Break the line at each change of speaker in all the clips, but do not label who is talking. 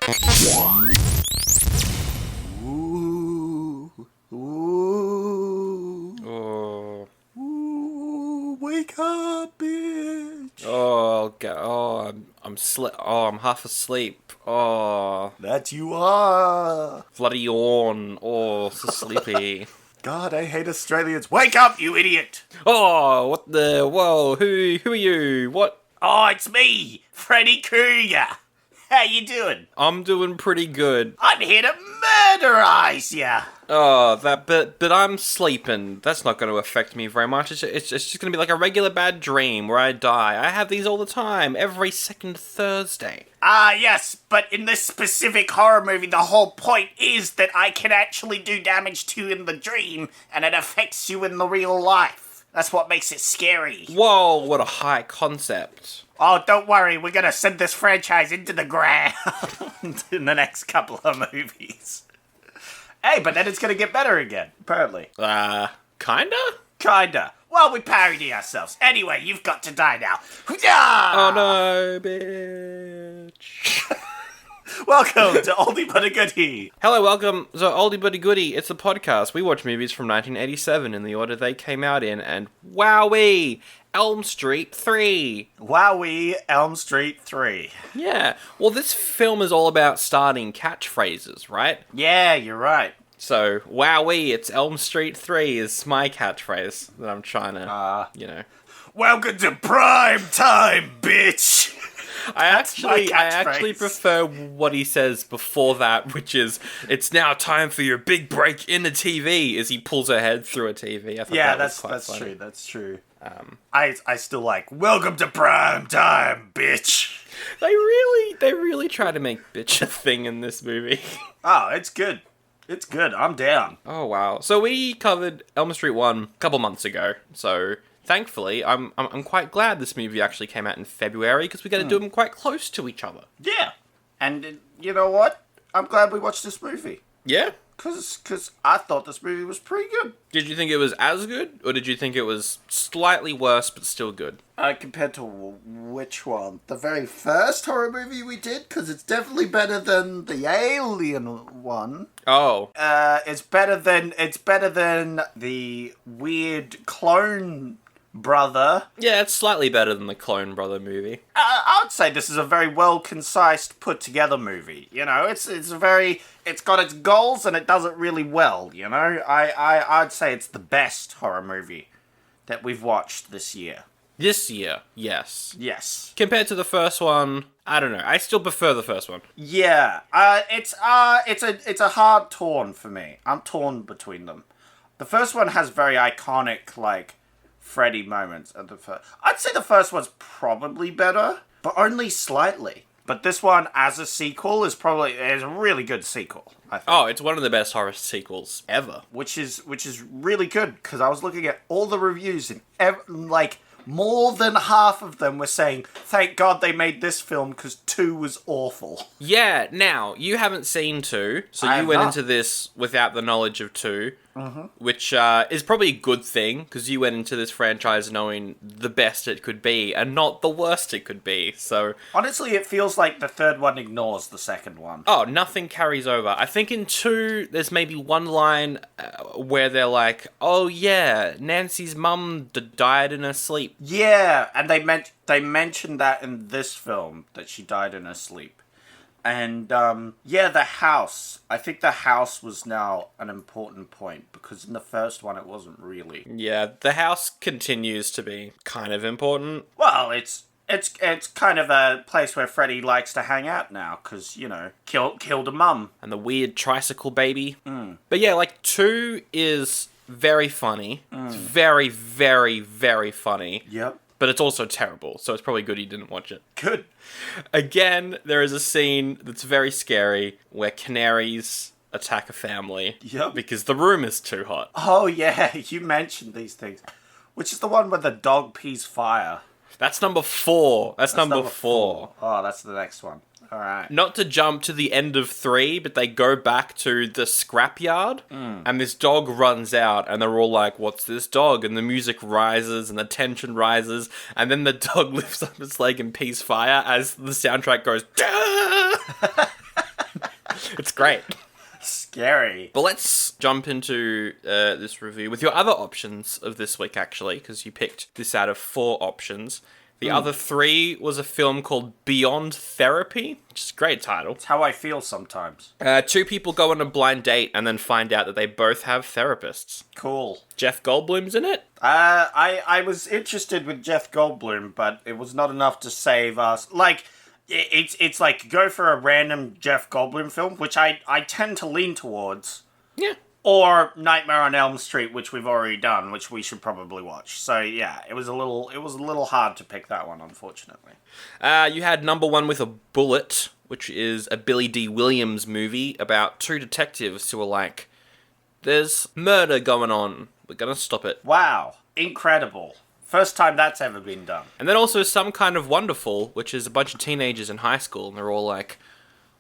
Ooh, ooh,
Oh.
ooh, wake up, bitch.
Oh, I'm half asleep. Oh,
That you are.
bloody yawn. Oh, so sleepy.
God, I hate Australians. Wake up, you idiot.
Oh, what the? Whoa, who are you? What?
Oh, it's me, Freddy Krueger. How you doing?
I'm doing pretty good.
I'm here to murderize ya.
Oh, but I'm sleeping. That's not going to affect me very much. It's just going to be like a regular bad dream where I die. I have these all the time, every second Thursday.
Yes, but in this specific horror movie, the whole point is that I can actually do damage to you in the dream, and it affects you in the real life. That's what makes it scary.
Whoa, what a high concept.
Oh, don't worry, we're gonna send this franchise into the ground in the next couple of movies. Hey, but then it's gonna get better again, apparently.
Kinda?
Kinda. Well, we parody ourselves. Anyway, you've got to die now.
Oh no, bitch.
Welcome to Oldie but a Goodie.
Hello, welcome to Oldie but a Goodie. It's a podcast. We watch movies from 1987 in the order they came out in, and wowee, Elm Street 3.
Wowee, Elm Street 3.
Yeah, well, this film is all about starting catchphrases, right?
Yeah, you're right.
So, wowee, it's Elm Street 3 is my catchphrase that I'm trying to,
Welcome to prime time, bitch.
I actually prefer what he says before that, which is, it's now time for your big break in the TV, as he pulls her head through a TV. I thought
that's
funny.
true, that's true. I still like, welcome to prime time, bitch.
They really try to make bitch a thing in this movie.
Oh, it's good. It's good, I'm down.
Oh, wow. So we covered Elm Street 1 a couple months ago, so thankfully, I'm quite glad this movie actually came out in February, because we got to do them quite close to each other.
Yeah. And you know what? I'm glad we watched this movie.
Yeah?
Because I thought this movie was pretty good.
Did you think it was as good, or did you think it was slightly worse but still good?
Compared to which one? The very first horror movie we did? Because it's definitely better than the Alien one.
Oh.
It's better than the weird clone brother.
Yeah, it's slightly better than the Clone Brother movie.
I would say this is a very well concise, put together movie. You know, it's got its goals and it does it really well. You know, I'd say it's the best horror movie that we've watched this year.
This year, yes.
Yes.
Compared to the first one, I don't know. I still prefer the first one.
Yeah. It's a hard torn for me. I'm torn between them. The first one has very iconic, like, Freddy moments. I'd say the first one's probably better, but only slightly. But this one, as a sequel, is a really good sequel, I think.
Oh, it's one of the best horror sequels ever.
Which is really good, because I was looking at all the reviews, and more than half of them were saying, thank God they made this film, because 2 was awful.
Yeah, now, you haven't seen 2, so you went into this without the knowledge of 2, which is probably a good thing, because you went into this franchise knowing the best it could be, and not the worst it could be, so...
Honestly, it feels like the third one ignores the second one.
Oh, nothing carries over. I think in 2, there's maybe one line where they're like, oh yeah, Nancy's mum died in her sleep.
Yeah, and they mentioned that in this film, that she died in her sleep. And, the house. I think the house was now an important point, because in the first one it wasn't really.
Yeah, the house continues to be kind of important.
Well, it's kind of a place where Freddy likes to hang out now, because, you know, killed a mum.
And the weird tricycle baby. But yeah, like, 2 is very funny. It's very, very, very funny.
Yep.
But it's also terrible, so it's probably good he didn't watch it.
Good.
Again, there is a scene that's very scary where canaries attack a family.
Yep.
Because the room is too hot.
Oh, yeah, you mentioned these things. Which is the one where the dog pees fire.
That's number 4. That's number 4.
Oh, that's the next one. Alright.
Not to jump to the end of 3, but they go back to the scrapyard, and this dog runs out, and they're all like, what's this dog? And the music rises, and the tension rises, and then the dog lifts up its leg and pees fire as the soundtrack goes, great.
Scary.
But let's jump into this review with your other options of this week, actually, because you picked this out of 4 options. The other 3 was a film called Beyond Therapy, which is a great title.
It's how I feel sometimes.
2 people go on a blind date and then find out that they both have therapists.
Cool.
Jeff Goldblum's in it.
I was interested with Jeff Goldblum, but it was not enough to save us. Like, it's like, go for a random Jeff Goldblum film, which I tend to lean towards.
Yeah.
Or Nightmare on Elm Street, which we've already done, which we should probably watch. So yeah, it was a little hard to pick that one, unfortunately.
You had number 1 with a Bullet, which is a Billy D. Williams movie about 2 detectives who are like, there's murder going on, we're gonna stop it.
Wow, incredible. First time that's ever been done.
And then also Some Kind of Wonderful, which is a bunch of teenagers in high school, and they're all like,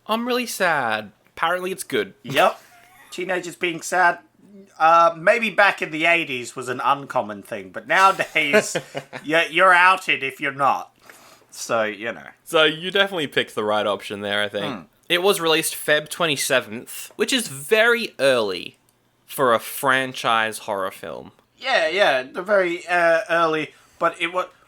I'm really sad. Apparently it's good.
Yep. Teenagers being sad, maybe back in the 80s was an uncommon thing, but nowadays, you're outed if you're not. So, you know.
So you definitely picked the right option there, I think. It was released Feb 27th, which is very early for a franchise horror film.
Yeah, they're very early, but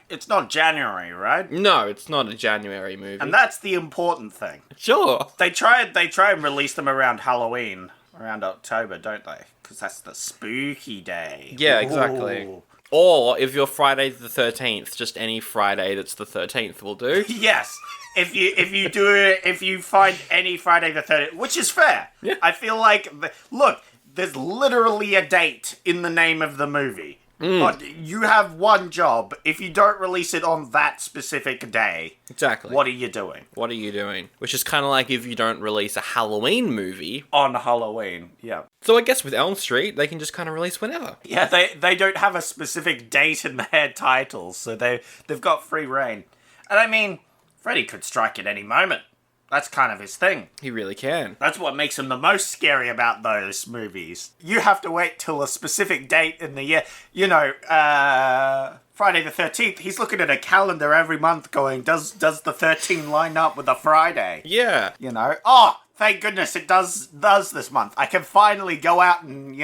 it's not January, right?
No, it's not a January movie.
And that's the important thing.
Sure.
They try and release them around Halloween. Around October, don't they? Because that's the spooky day.
Yeah, exactly.
Ooh.
Or if you're Friday the 13th, just any Friday that's the 13th will do.
Yes. If you find any Friday the 13th, which is fair.
Yeah.
I feel like look, there's literally a date in the name of the movie. But you have one job. If you don't release it on that specific day,
Exactly.
what are you doing?
What are you doing? Which is kind of like if you don't release a Halloween movie.
On Halloween, yeah.
So I guess with Elm Street, they can just kind of release whenever.
Yeah, they don't have a specific date in their titles, so they've got free reign. And I mean, Freddy could strike at any moment. That's kind of his thing.
He really can.
That's what makes him the most scary about those movies. You have to wait till a specific date in the year. You know, Friday the 13th, he's looking at a calendar every month going, does the 13 line up with a Friday?
Yeah.
You know, oh, thank goodness it does this month. I can finally go out and,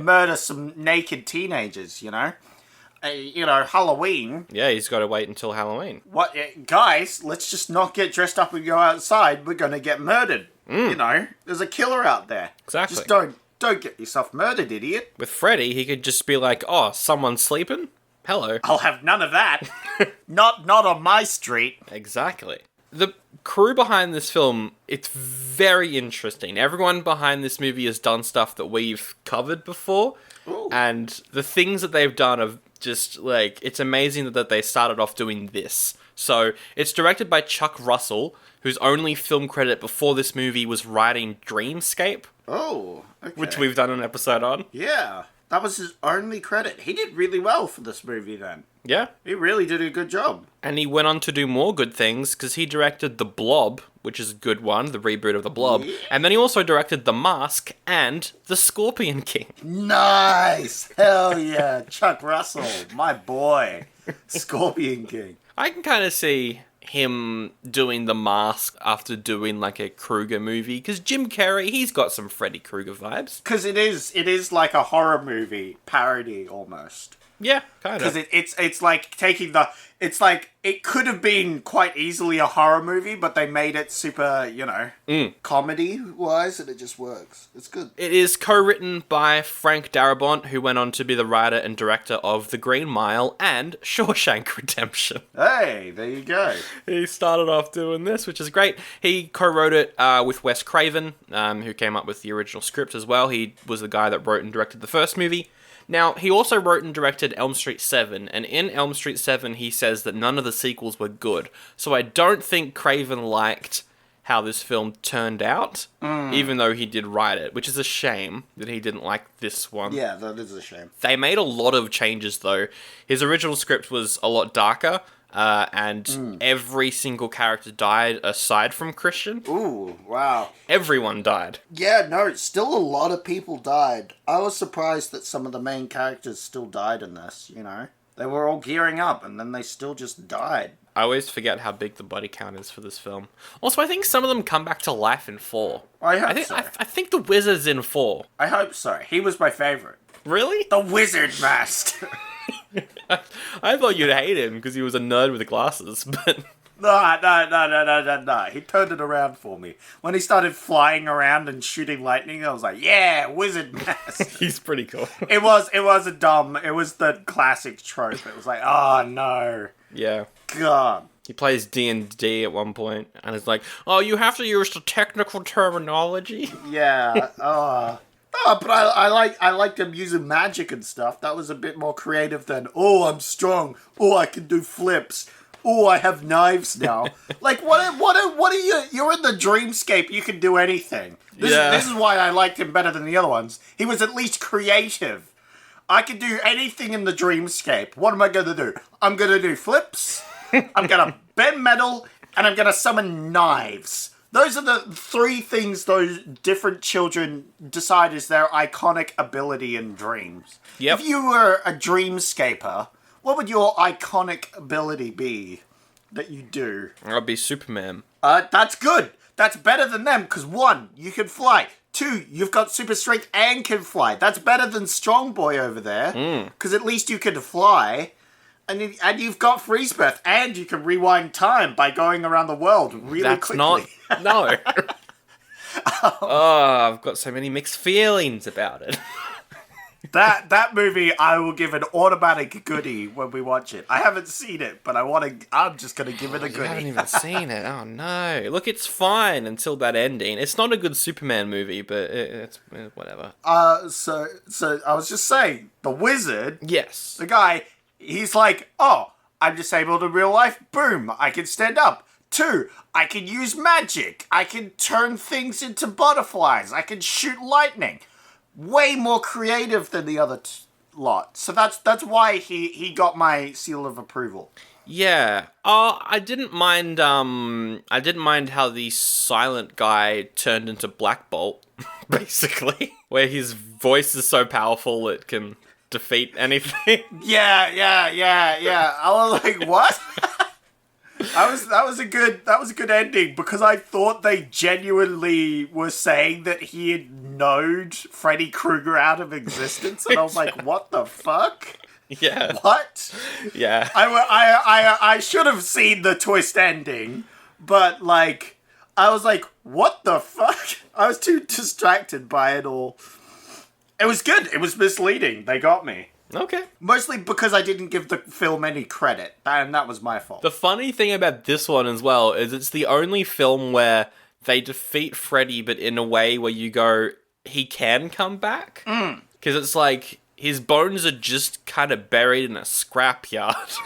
murder some naked teenagers, Halloween.
Yeah, he's got to wait until Halloween.
What, guys, let's just not get dressed up and go outside. We're going to get murdered. There's a killer out there.
Exactly.
Just don't get yourself murdered, idiot.
With Freddy, he could just be like, oh, someone's sleeping? Hello.
I'll have none of that. Not on my street.
Exactly. The crew behind this film, it's very interesting. Everyone behind this movie has done stuff that we've covered before.
Ooh.
And the things that they've done are just, it's amazing that they started off doing this. So, it's directed by Chuck Russell, whose only film credit before this movie was writing Dreamscape.
Oh, okay.
Which we've done an episode on.
Yeah, that was his only credit. He did really well for this movie then.
Yeah.
He really did a good job.
And he went on to do more good things, because he directed The Blob, which is a good one, the reboot of The Blob. Yeah. And then he also directed The Mask and The Scorpion King.
Nice! Hell yeah, Chuck Russell, my boy. Scorpion King.
I can kind of see him doing The Mask after doing a Krueger movie, because Jim Carrey, he's got some Freddy Krueger vibes.
Because it is like a horror movie parody almost.
Yeah, kind of.
Because it's like taking it's like it could have been quite easily a horror movie, but they made it super, comedy wise, and it just works. It's good.
It is co-written by Frank Darabont, who went on to be the writer and director of The Green Mile and Shawshank Redemption.
Hey, there you go.
He started off doing this, which is great. He co-wrote it with Wes Craven, who came up with the original script as well. He was the guy that wrote and directed the first movie. Now, he also wrote and directed Elm Street 7, and in Elm Street 7 he says that none of the sequels were good. So I don't think Craven liked how this film turned out, even though he did write it, which is a shame that he didn't like this one.
Yeah, that is a shame.
They made a lot of changes, though. His original script was a lot darker, and every single character died aside from Christian.
Ooh, wow.
Everyone died.
Yeah, no, still a lot of people died. I was surprised that some of the main characters still died in this, They were all gearing up, and then they still just died.
I always forget how big the body count is for this film. Also, I think some of them come back to life in 4.
I hope so.
I think the wizard's in 4.
I hope so. He was my favorite.
Really?
The Wizard Master.
I thought you'd hate him because he was a nerd with glasses, but...
No. He turned it around for me. When he started flying around and shooting lightning, I was like, yeah, Wizard Master.
He's pretty cool.
It was the classic trope. It was like, oh no.
Yeah.
God.
He plays D&D at one point, and it's like, oh, you have to use the technical terminology.
Yeah. Oh, but I liked him using magic and stuff. That was a bit more creative than, oh, I'm strong. Oh, I can do flips. Oh, I have knives now. Like, what are you? You're in the dreamscape. You can do anything. This is why I liked him better than the other ones. He was at least creative. I can do anything in the dreamscape. What am I going to do? I'm going to do flips. I'm going to bend metal. And I'm going to summon knives. Those are the 3 things those different children decide is their iconic ability in dreams.
Yep.
If you were a dreamscaper, what would your iconic ability be that you do?
I'd be Superman.
That's good. That's better than them, because 1, you can fly. 2, you've got super strength and can fly. That's better than Strong Boy over there, because at least you can fly. And you've got freeze breath, and you can rewind time by going around the world really quickly.
No. Oh, I've got so many mixed feelings about it.
That movie, I will give an automatic goodie when we watch it. I haven't seen it, but I'm just going to give it a goodie.
I haven't even seen it. Oh, no. Look, it's fine until that ending. It's not a good Superman movie, but it's whatever.
So I was just saying, the wizard...
Yes.
The guy... He's like, oh, I'm disabled in real life. Boom, I can stand up. 2, I can use magic. I can turn things into butterflies. I can shoot lightning. Way more creative than the other lot. So that's why he got my seal of approval.
Yeah. I didn't mind how the silent guy turned into Black Bolt, basically. Where his voice is so powerful it can defeat anything. Yeah.
I was like, what? that was a good ending, because I thought they genuinely were saying that he had knowed Freddy Krueger out of existence, and I was like, what the fuck?
Yeah.
What?
Yeah.
I should have seen the twist ending, but like, I was like, what the fuck? I was too distracted by it all. It was good. It was misleading. They got me.
Okay.
Mostly because I didn't give the film any credit, and that was my fault.
The funny thing about this one as well is it's the only film where they defeat Freddy, but in a way where you go, he can come back. Because it's like, his bones are just kind of buried in a scrapyard.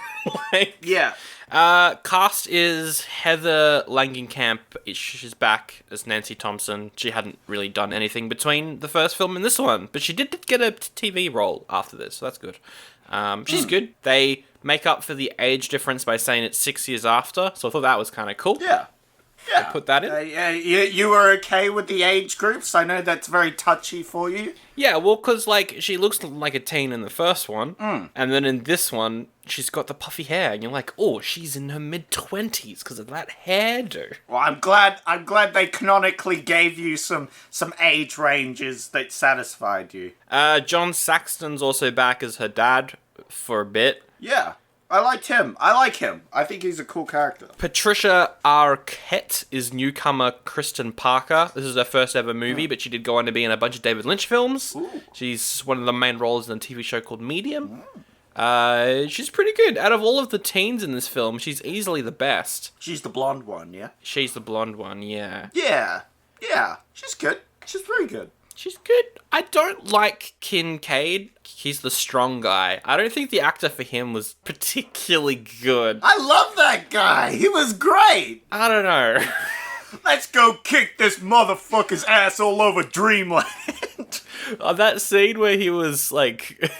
Yeah.
Cast is Heather Langenkamp. She's back as Nancy Thompson. She hadn't really done anything between the first film and this one, but she did get a TV role after this, so that's good. She's good. They make up for the age difference by saying it's 6 years after, so I thought that was kind of cool.
Yeah.
They put that in.
You were okay with the age groups? I know that's very touchy for you.
Yeah, well, because, like, she looks like a teen in the first one, and then in this one, she's got the puffy hair, and you're like, oh, she's in her mid-20s because of that hairdo.
Well, I'm glad they canonically gave you some age ranges that satisfied you.
John Saxton's also back as her dad for a bit.
Yeah. I liked him. I think he's a cool character.
Patricia Arquette is newcomer Kristen Parker. This is her first ever movie, but she did go on to be in a bunch of David Lynch films. Ooh. She's one of the main roles in a TV show called Medium. She's pretty good. Out of all of the teens in this film, she's easily the best.
She's the blonde one, yeah?
She's the blonde one, yeah.
Yeah. She's good. She's very good.
She's good. I don't like Kincaid. He's the strong guy. I don't think the actor for him was particularly good.
I love that guy. He was great.
I don't know.
Let's go kick this motherfucker's ass all over Dreamland.
That scene where he was, like,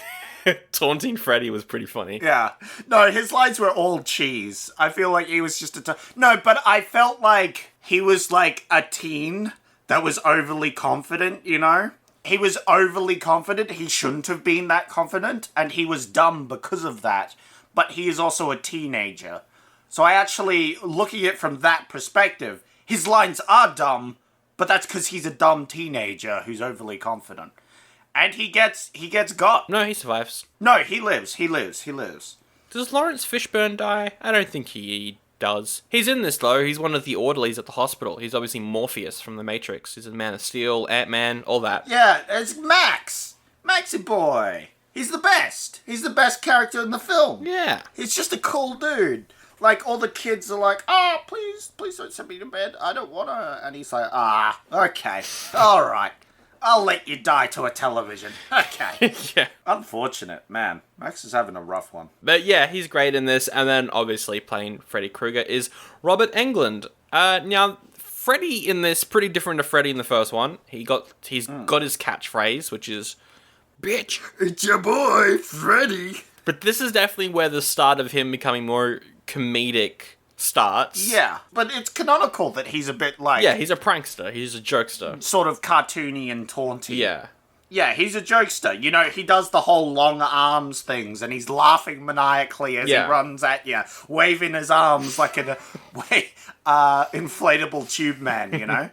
taunting Freddy was pretty funny.
Yeah. No, his lines were all cheese. I feel like he was just No, but I felt like he was, like, a teen that was overly confident, you know? He was overly confident. He shouldn't have been that confident, and he was dumb because of that. But he is also a teenager. So I actually, looking at it from that perspective, his lines are dumb, but that's because he's a dumb teenager who's overly confident. And he gets got.
No, he survives.
No, he lives.
Does Lawrence Fishburne die? I don't think he does. He's in this, though. He's one of the orderlies at the hospital. He's obviously Morpheus from The Matrix. He's a Man of Steel, Ant-Man, all that.
Yeah, it's Max. Maxie boy. He's the best. He's the best character in the film.
Yeah.
He's just a cool dude. Like, all the kids are like, oh, please don't send me to bed. I don't want to. And he's like, okay. All right. I'll let you die to a television. Okay.
Yeah.
Unfortunate, man. Max is having a rough one.
But yeah, he's great in this. And then, obviously, playing Freddy Krueger is Robert Englund. Now, Freddy in this, pretty different to Freddy in the first one. He's got his catchphrase, which is, bitch,
it's your boy, Freddy.
But this is definitely where the start of him becoming more comedic starts.
Yeah, but it's canonical that he's a bit like...
Yeah, he's a prankster. He's a jokester.
Sort of cartoony and taunty.
Yeah.
Yeah, he's a jokester. You know, he does the whole long arms things, and he's laughing maniacally as he runs at you, waving his arms like an inflatable tube man, you know?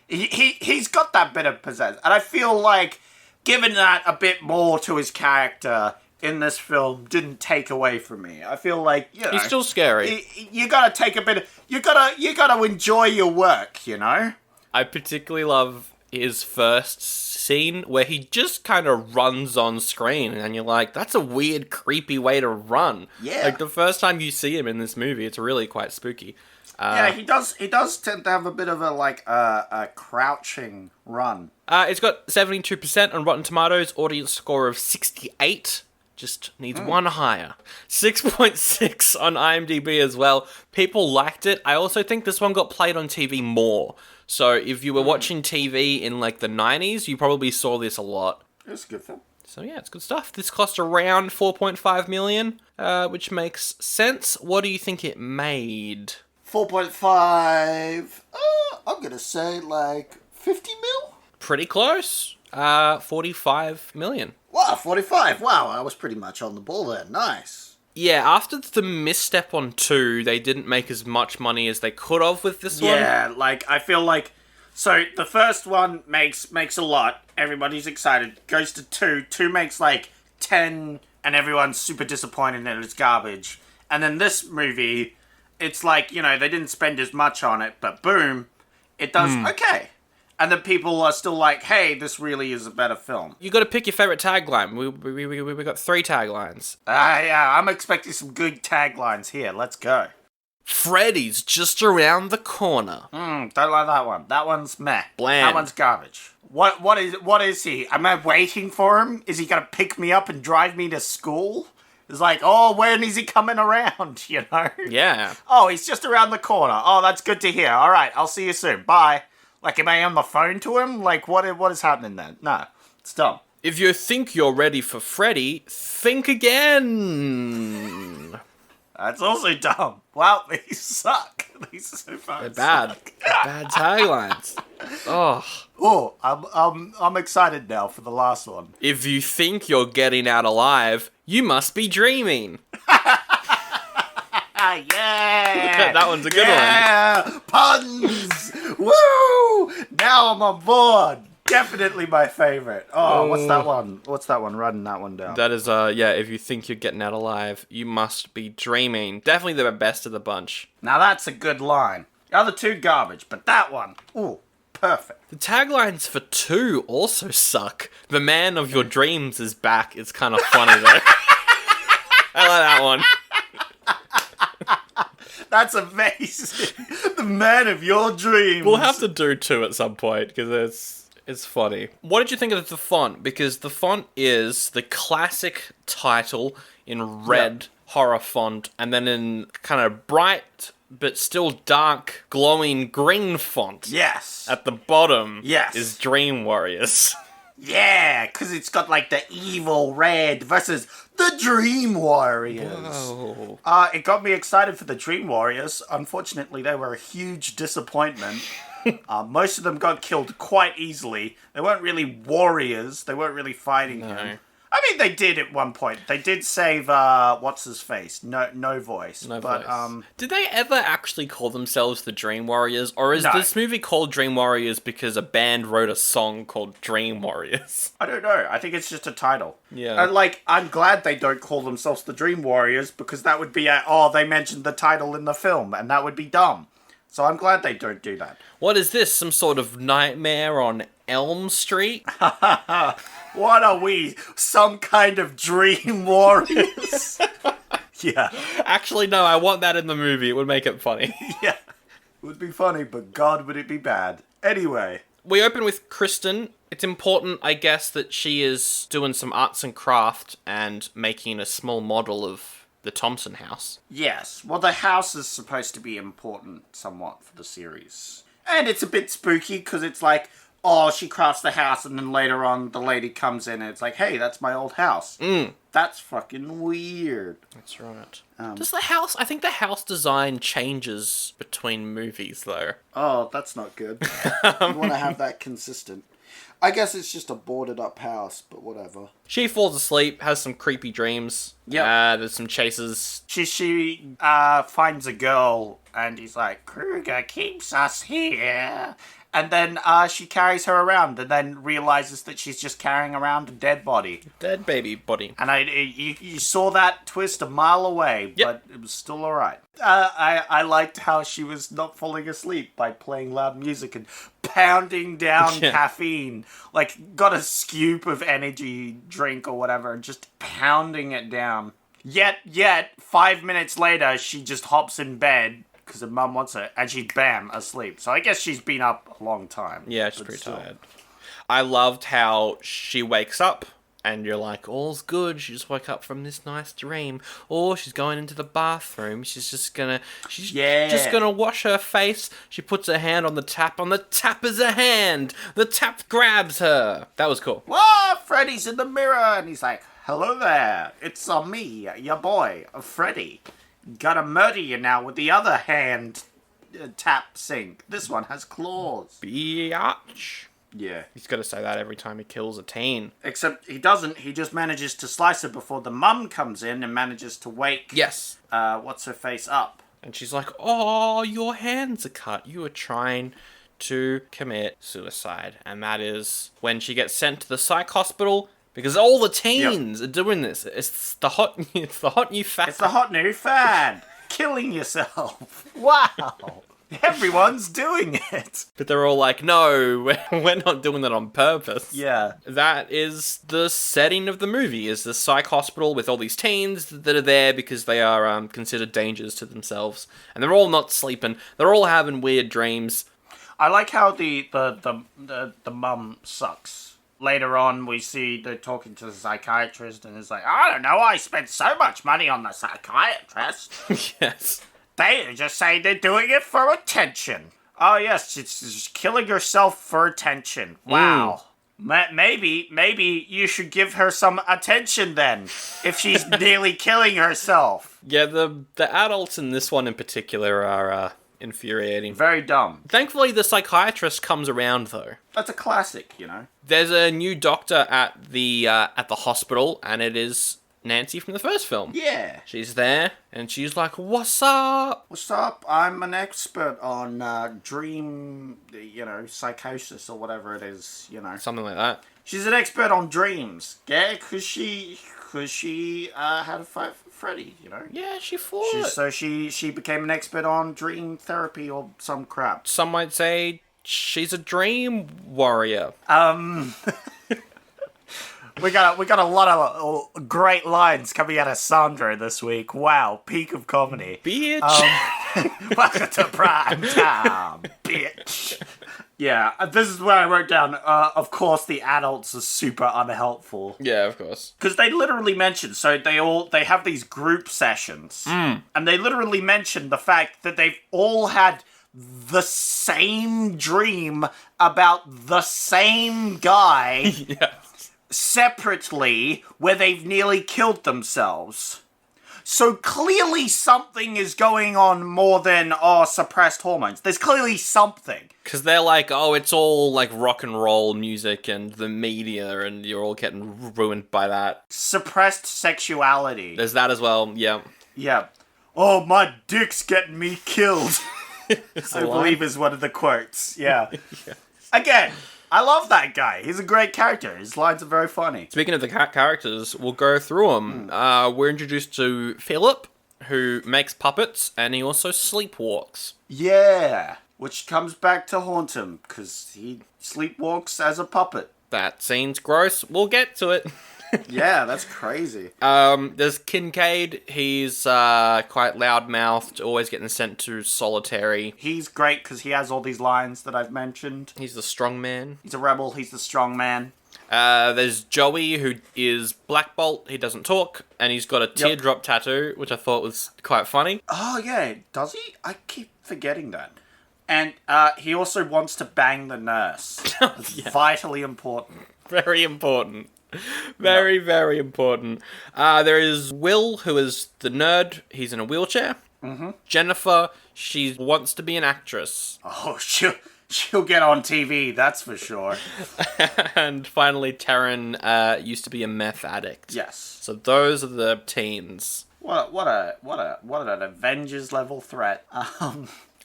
He's got that bit of pizzazz. And I feel like giving that a bit more to his character in this film didn't take away from me. I feel like, you know,
he's still scary.
You gotta take a bit of... You gotta enjoy your work, you know?
I particularly love his first scene where he just kind of runs on screen, and you're like, that's a weird, creepy way to run.
Yeah.
Like, the first time you see him in this movie, it's really quite spooky.
Yeah, he does tend to have a bit of a crouching run.
It's got 72% on Rotten Tomatoes, audience score of 68. Just needs one higher. 6.6 on IMDb as well. People liked it. I also think this one got played on TV more. So if you were watching TV in like the 90s, you probably saw this a lot.
It's a good film.
So yeah, it's good stuff. This cost around 4.5 million, which makes sense. What do you think it made?
4.5. I'm gonna say like 50 mil.
Pretty close. 45 million.
Wow, 45. Wow, I was pretty much on the ball there. Nice.
Yeah, after the misstep on 2, they didn't make as much money as they could have with this one.
Yeah, like, I feel like... So, the first one makes a lot. Everybody's excited. Goes to 2. 2 makes, like, 10, and everyone's super disappointed and it's garbage. And then this movie, it's like, you know, they didn't spend as much on it, but boom, it does okay. And then people are still like, hey, this really is a better film.
You got to pick your favorite tagline. We got 3 taglines.
Yeah, I'm expecting some good taglines here. Let's go.
Freddy's just around the corner.
Don't like that one. That one's meh.
Bland.
That one's garbage. What is he? Am I waiting for him? Is he gonna pick me up and drive me to school? It's like, oh, when is he coming around, you know?
Yeah.
Oh, he's just around the corner. Oh, that's good to hear. All right, I'll see you soon. Bye. Like, am I on the phone to him? Like, what is happening then? No, it's dumb.
If you think you're ready for Freddy, think again.
That's also dumb. Wow, these suck. These so far
They're bad.
suck.
Bad taglines.
Oh, I'm excited now for the last one.
If you think you're getting out alive, you must be dreaming.
Yeah!
That one's a good one.
Yeah! Puns! Woo! Now I'm on board. Definitely my favorite. Oh, what's that one? What's that one? Writing that one down.
That is, if you think you're getting out alive, you must be dreaming. Definitely the best of the bunch.
Now that's a good line. The other two garbage, but that one, ooh, perfect.
The taglines for 2 also suck. The man of your dreams is back. It's kind of funny, though. I like that one.
That's amazing. The man of your dreams.
We'll have to do 2 at some point, because it's funny. What did you think of the font? Because the font is the classic title in red horror font, and then in kind of bright but still dark, glowing green font.
Yes.
At the bottom
Yes.
is Dream Warriors.
Yeah, because it's got like the evil red versus the Dream Warriors.
Whoa.
It got me excited for the Dream Warriors. Unfortunately, they were a huge disappointment. Most of them got killed quite easily. They weren't really warriors. They weren't really fighting him. I mean, they did at one point. They did save, what's his face? No voice.
No voice. Did they ever actually call themselves the Dream Warriors? Or is this movie called Dream Warriors because a band wrote a song called Dream Warriors?
I don't know. I think it's just a title.
Yeah.
And, like, I'm glad they don't call themselves the Dream Warriors, because that would be they mentioned the title in the film, and that would be dumb. So I'm glad they don't do that.
What is this? Some sort of nightmare on Elm Street?
What are we? Some kind of dream warriors? Yeah.
Actually, no, I want that in the movie. It would make it funny.
Yeah. It would be funny, but God, would it be bad. Anyway.
We open with Kristen. It's important, I guess, that she is doing some arts and craft and making a small model of the Thompson house.
Yes. Well, the house is supposed to be important somewhat for the series. And it's a bit spooky because it's like, she crafts the house and then later on the lady comes in and it's like, hey, that's my old house. That's fucking weird.
That's right. I think the house design changes between movies though.
Oh, that's not good. You want to have that consistent. I guess it's just a boarded up house, but whatever.
She falls asleep, has some creepy dreams.
Yeah.
There's some chases.
She finds a girl, and he's like, Krueger keeps us here. And then she carries her around, and then realizes that she's just carrying around a dead body.
Dead baby body.
And you saw that twist a mile away, but it was still alright. I liked how she was not falling asleep by playing loud music and pounding down caffeine. Like, got a scoop of energy drink or whatever and just pounding it down. Yet, 5 minutes later, she just hops in bed because her mum wants her, and she's bam, asleep. So I guess she's been up a long time.
Yeah, she's pretty tired. I loved how she wakes up, and you're like, all's good, she just woke up from this nice dream. Or she's going into the bathroom, she's just gonna wash her face. She puts her hand on the tap is a hand! The tap grabs her! That was cool.
Whoa, Freddy's in the mirror, and he's like, hello there, it's me, your boy, Freddy. Gotta murder you now with the other hand tap sink. This one has claws.
Biatch.
Yeah.
He's got to say that every time he kills a teen.
Except he doesn't. He just manages to slice her before the mum comes in and manages to wake...
Yes.
What's-her-face up.
And she's like, oh, your hands are cut. You were trying to commit suicide. And that is when she gets sent to the psych hospital... Because all the teens are doing this. It's the hot new fad.
It's the hot new fad. Killing yourself. Wow. Everyone's doing it.
But they're all like, no, we're not doing that on purpose.
Yeah.
That is the setting of the movie, is the psych hospital with all these teens that are there because they are considered dangers to themselves. And they're all not sleeping. They're all having weird dreams.
I like how the mum sucks. Later on, we see they're talking to the psychiatrist, and it's like, I don't know, I spent so much money on the psychiatrist.
Yes.
They just say they're doing it for attention. Oh, yes, it's just killing herself for attention. Wow. Maybe you should give her some attention then, if she's nearly killing herself.
Yeah, the adults in this one in particular are... infuriating.
Very dumb.
Thankfully, the psychiatrist comes around, though.
That's a classic, you know.
There's a new doctor at the hospital, and it is Nancy from the first film.
Yeah.
She's there, and she's like, what's up?
What's up? I'm an expert on dream, psychosis or whatever it is,
Something like that.
She's an expert on dreams, yeah? Because she had a fight for Freddy,
Yeah, she fought it.
So she became an expert on dream therapy or some crap.
Some might say she's a dream warrior.
We got a lot of great lines coming out of Sandra this week. Wow, peak of comedy.
Bitch.
Welcome to prime time, bitch. Yeah, this is where I wrote down, of course the adults are super unhelpful.
Yeah, of course.
Because they literally mention, so they have these group sessions, and they literally mention the fact that they've all had the same dream about the same guy
Yes.
separately where they've nearly killed themselves. So clearly something is going on more than, suppressed hormones. There's clearly something.
Because they're like, oh, it's all like rock and roll music and the media, and you're all getting ruined by that.
Suppressed sexuality.
There's that as well, yeah.
Yeah. Oh, my dick's getting me killed. I believe is one of the quotes. Yeah.
Yeah.
Again, I love that guy. He's a great character. His lines are very funny.
Speaking of the characters, we'll go through them. We're introduced to Philip, who makes puppets, and he also sleepwalks.
Yeah. Which comes back to haunt him, because he sleepwalks as a puppet.
That scene's gross. We'll get to it.
Yeah, that's crazy.
There's Kincaid. He's quite loud-mouthed, always getting sent to solitary.
He's great because he has all these lines that I've mentioned.
He's the strong man.
He's a rebel. He's the strong man.
There's Joey, who is Black Bolt. He doesn't talk, and he's got a teardrop tattoo, which I thought was quite funny.
Oh, yeah. Does he? I keep forgetting that. And he also wants to bang the nurse. It's vitally important.
Very important. Very, very important. There is Will, who is the nerd. He's in a wheelchair.
Mm-hmm.
Jennifer, she wants to be an actress.
Oh, she'll get on TV, that's for sure.
And finally, Taryn used to be a meth addict.
Yes.
So those are the teens.
What an Avengers level threat.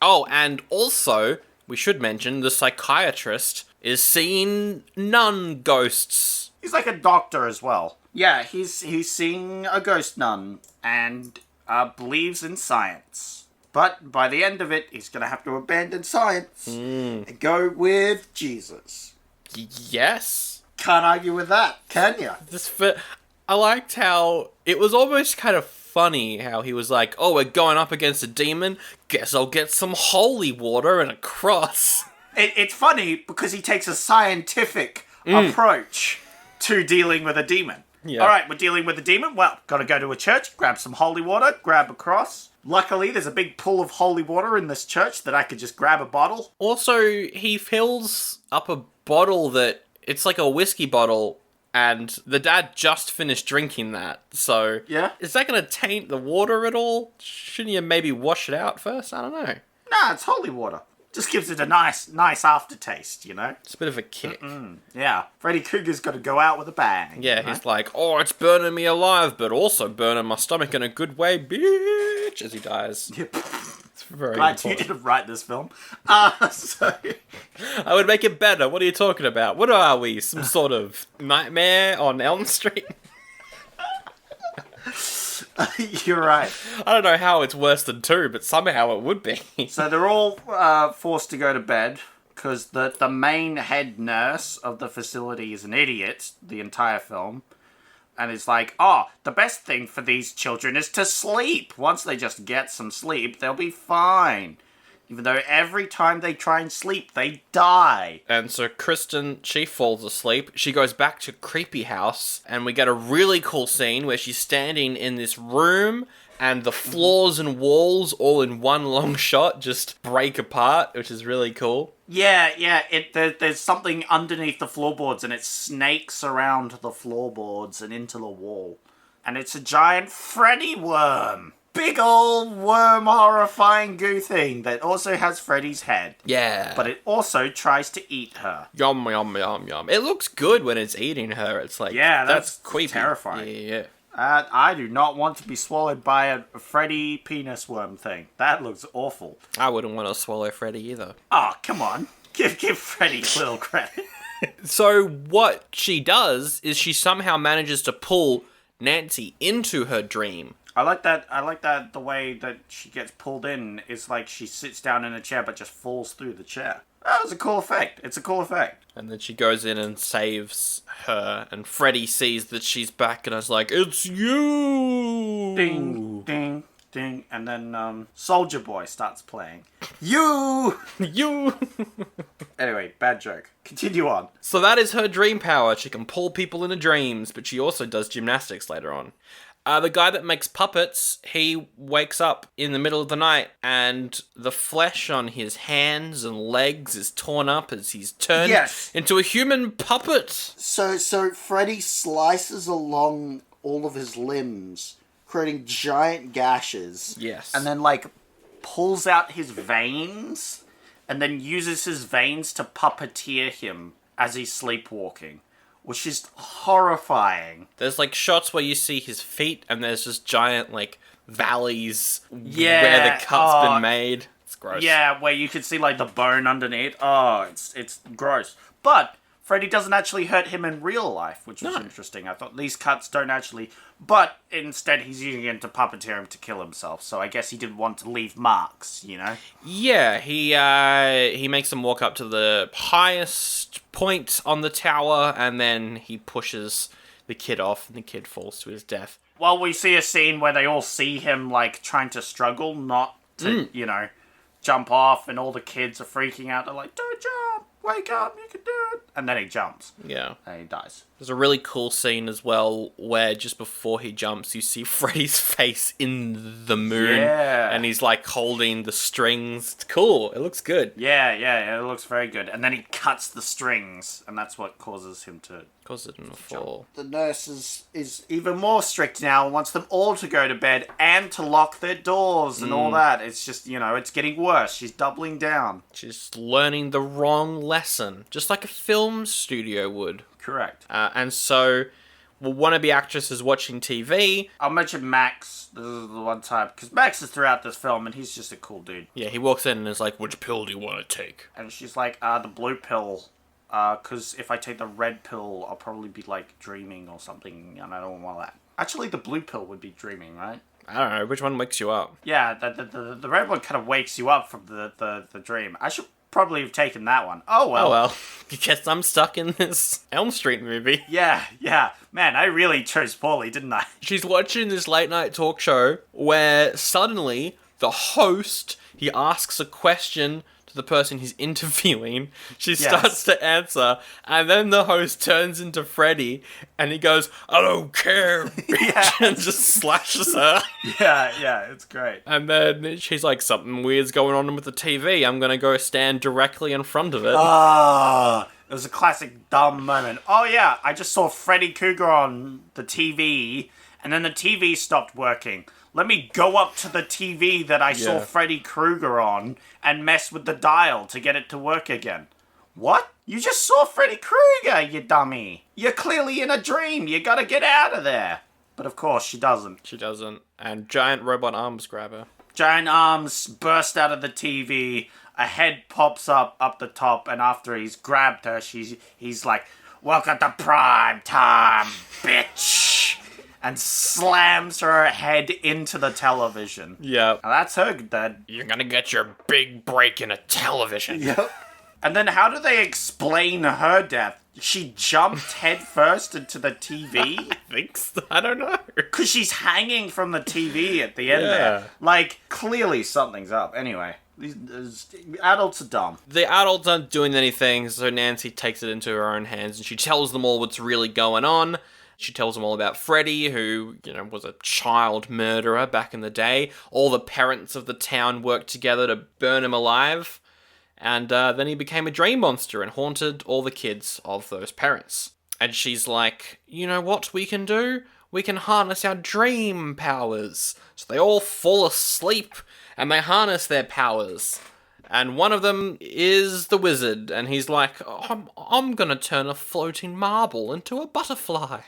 Oh, and also, we should mention, the psychiatrist is seeing nun ghosts.
He's like a doctor as well. Yeah, he's seeing a ghost nun and believes in science. But by the end of it, he's going to have to abandon science and go with Jesus.
Yes.
Can't argue with that, can you?
I liked how it was almost kind of funny how he was like, oh, we're going up against a demon. Guess I'll get some holy water and a cross.
It's funny because he takes a scientific approach to dealing with a demon. Yeah. All right, we're dealing with a demon. Well, got to go to a church, grab some holy water, grab a cross. Luckily, there's a big pool of holy water in this church that I could just grab a bottle.
Also, he fills up a bottle that, it's like a whiskey bottle, and the dad just finished drinking that. So,
yeah,
is that going to taint the water at all? Shouldn't you maybe wash it out first? I don't know.
Nah, it's holy water. Just gives it a nice aftertaste, you know?
It's a bit of a kick.
Yeah. Freddy Krueger's got to go out with a bang.
Yeah, he's like, oh, it's burning me alive, but also burning my stomach in a good way, bitch, as he dies.
Yep.
It's very
Glad
important.
you didn't write this film. So...
I would make it better. What are you talking about? What are we? Some sort of nightmare on Elm Street?
You're right.
I don't know how it's worse than 2, but somehow it would be.
So they're all forced to go to bed because the main head nurse of the facility is an idiot the entire film. And it's like, the best thing for these children is to sleep. Once they just get some sleep, they'll be fine. Even though every time they try and sleep, they die.
And so Kristen, she falls asleep. She goes back to Creepy House, and we get a really cool scene where she's standing in this room, and the floors and walls, all in one long shot, just break apart, which is really cool.
Yeah. There's something underneath the floorboards, and it snakes around the floorboards and into the wall. And it's a giant Freddy worm. Big old worm horrifying goo thing that also has Freddy's head.
Yeah.
But it also tries to eat her.
Yum, yum, yum, yum. It looks good when it's eating her. It's like,
yeah, that's
creepy.
Terrifying.
Yeah.
I do not want to be swallowed by a Freddy penis worm thing. That looks awful.
I wouldn't want to swallow Freddy either.
Oh, come on. Give Freddy a little credit.
So what she does is she somehow manages to pull Nancy into her dream.
I like that the way that she gets pulled in is like she sits down in a chair but just falls through the chair. That was a cool effect. It's a cool effect.
And then she goes in and saves her, and Freddy sees that she's back and is like, it's you!
Ding, ding, ding. And then Soldier Boy starts playing. You!
You!
Anyway, bad joke. Continue on.
So that is her dream power. She can pull people into dreams, but she also does gymnastics later on. The guy that makes puppets, he wakes up in the middle of the night and the flesh on his hands and legs is torn up as he's turned into a human puppet.
So Freddy slices along all of his limbs creating giant gashes.
Yes.
And then, like, pulls out his veins and then uses his veins to puppeteer him as he's sleepwalking, which is horrifying.
There's, like, shots where you see his feet and there's just giant, like, valleys where the cut's been made. It's gross.
Yeah, where you can see, like, the bone underneath. Oh, it's gross. But Freddy doesn't actually hurt him in real life, which was interesting. I thought these cuts don't actually... But instead, he's using him to puppeteer him to kill himself. So I guess he didn't want to leave marks, you know?
Yeah, he makes them walk up to the highest point on the tower, and then he pushes the kid off, and the kid falls to his death.
Well, we see a scene where they all see him, like, trying to struggle not to, you know, jump off, and all the kids are freaking out. They're like, don't jump! Wake up, you can do it! And then he jumps.
Yeah.
And he dies.
There's a really cool scene as well where just before he jumps, you see Freddy's face in the moon.
Yeah.
And he's like holding the strings. It's cool. It looks good.
Yeah, it looks very good. And then he cuts the strings, and that's what causes him to...
Cause it in the fall.
The nurse is even more strict now and wants them all to go to bed and to lock their doors and all that. It's just, you know, it's getting worse. She's doubling down.
She's learning the wrong lesson, just like a film studio would.
Correct.
And so, wannabe actress is watching TV.
I'll mention Max. This is the one time, because Max is throughout this film and he's just a cool dude.
Yeah, he walks in and is like, which pill do you want to take?
And she's like, the blue pill. Because if I take the red pill, I'll probably be, like, dreaming or something, and I don't want that. Actually, the blue pill would be dreaming, right?
I don't know, which one wakes you up?
Yeah, the red one kind of wakes you up from the dream. I should probably have taken that one. Oh, well.
Oh, well. I guess I'm stuck in this Elm Street movie.
Yeah. Man, I really chose poorly, didn't I?
She's watching this late night talk show where suddenly the host, he asks a question to the person he's interviewing. She starts to answer, and then the host turns into Freddy, and he goes, I don't care, bitch, and just slashes her.
Yeah, it's great.
And then she's like, something weird's going on with the TV. I'm gonna go stand directly in front of it.
It was a classic dumb moment. Oh yeah, I just saw Freddy Krueger on the TV, and then the TV stopped working. Let me go up to the TV that I saw Freddy Krueger on and mess with the dial to get it to work again. What? You just saw Freddy Krueger, you dummy. You're clearly in a dream. You gotta get out of there. But of course, she doesn't.
She doesn't. And giant robot arms grab her.
Giant arms burst out of the TV. A head pops up the top, and after he's grabbed her, he's like, welcome to prime time, bitch. And slams her head into the television.
Yep.
Now that's her dead.
You're gonna get your big break in a television.
Yep. And then how do they explain her death? She jumped head first into the TV?
I think so. I don't know.
Because she's hanging from the TV at the end there. Like, clearly something's up. Anyway, these adults are dumb.
The adults aren't doing anything, so Nancy takes it into her own hands and she tells them all what's really going on. She tells them all about Freddy, who, you know, was a child murderer back in the day. All the parents of the town worked together to burn him alive. And then he became a dream monster and haunted all the kids of those parents. And she's like, you know what we can do? We can harness our dream powers. So they all fall asleep and they harness their powers. And one of them is the wizard, and he's like, I'm gonna turn a floating marble into a butterfly.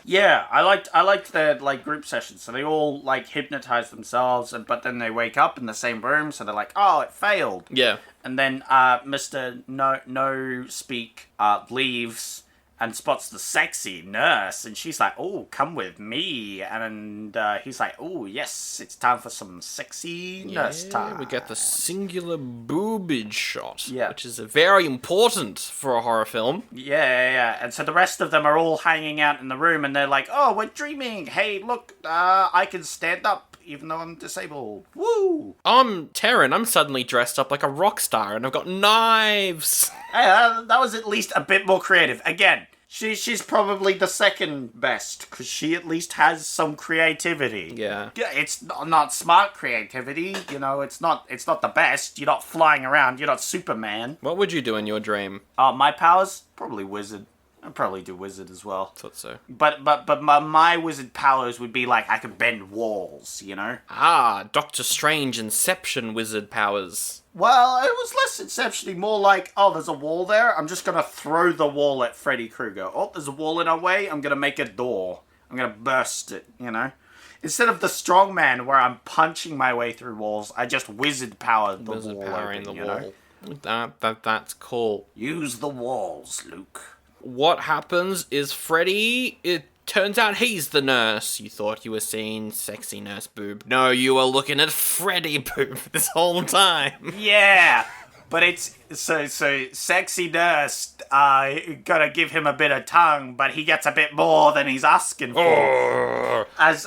Yeah, I liked their, like, group sessions. So they all, like, hypnotize themselves, but then they wake up in the same room, so they're like, oh, it failed.
Yeah.
And then Mr. No Speak leaves and spots the sexy nurse, and she's like, oh, come with me. And he's like, oh, yes, it's time for some sexy nurse time.
We get the singular boobage shot,
Yeah.
which is very important for a horror film.
Yeah. And so the rest of them are all hanging out in the room, and they're like, oh, we're dreaming. Hey, look, I can stand up, even though I'm disabled. Woo!
I'm Taryn. I'm suddenly dressed up like a rock star, and I've got knives.
Hey, that was at least a bit more creative. Again, she's probably the second best, because she at least has some creativity.
Yeah.
It's not smart creativity, you know, it's not the best. You're not flying around, you're not Superman.
What would you do in your dream?
My powers? Probably wizard. I'd probably do wizard as well.
Thought so.
But my wizard powers would be like I could bend walls, you know?
Ah, Doctor Strange Inception wizard powers.
Well, it was less Inception-y, more like, oh, there's a wall there, I'm just gonna throw the wall at Freddy Krueger. Oh, there's a wall in our way, I'm gonna make a door. I'm gonna burst it, you know? Instead of the strongman where I'm punching my way through walls, I just wizard power the
Wizard
wall
powering
open,
the
you
wall.
know?
That's cool.
Use the walls, Luke.
What happens is Freddy, it turns out he's the nurse. You thought you were seeing sexy nurse boob. No, you were looking at Freddy boob this whole time.
Yeah, but it's so sexy nurse. Gotta give him a bit of tongue, but he gets a bit more than he's asking for. As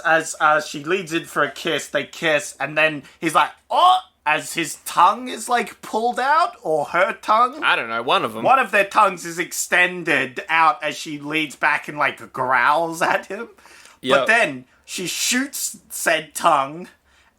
she leads in for a kiss, they kiss, and then he's like, oh. As his tongue is, like, pulled out, or her tongue.
I don't know, one of them.
One of their tongues is extended out as she leans back and, like, growls at him. But then she shoots said tongue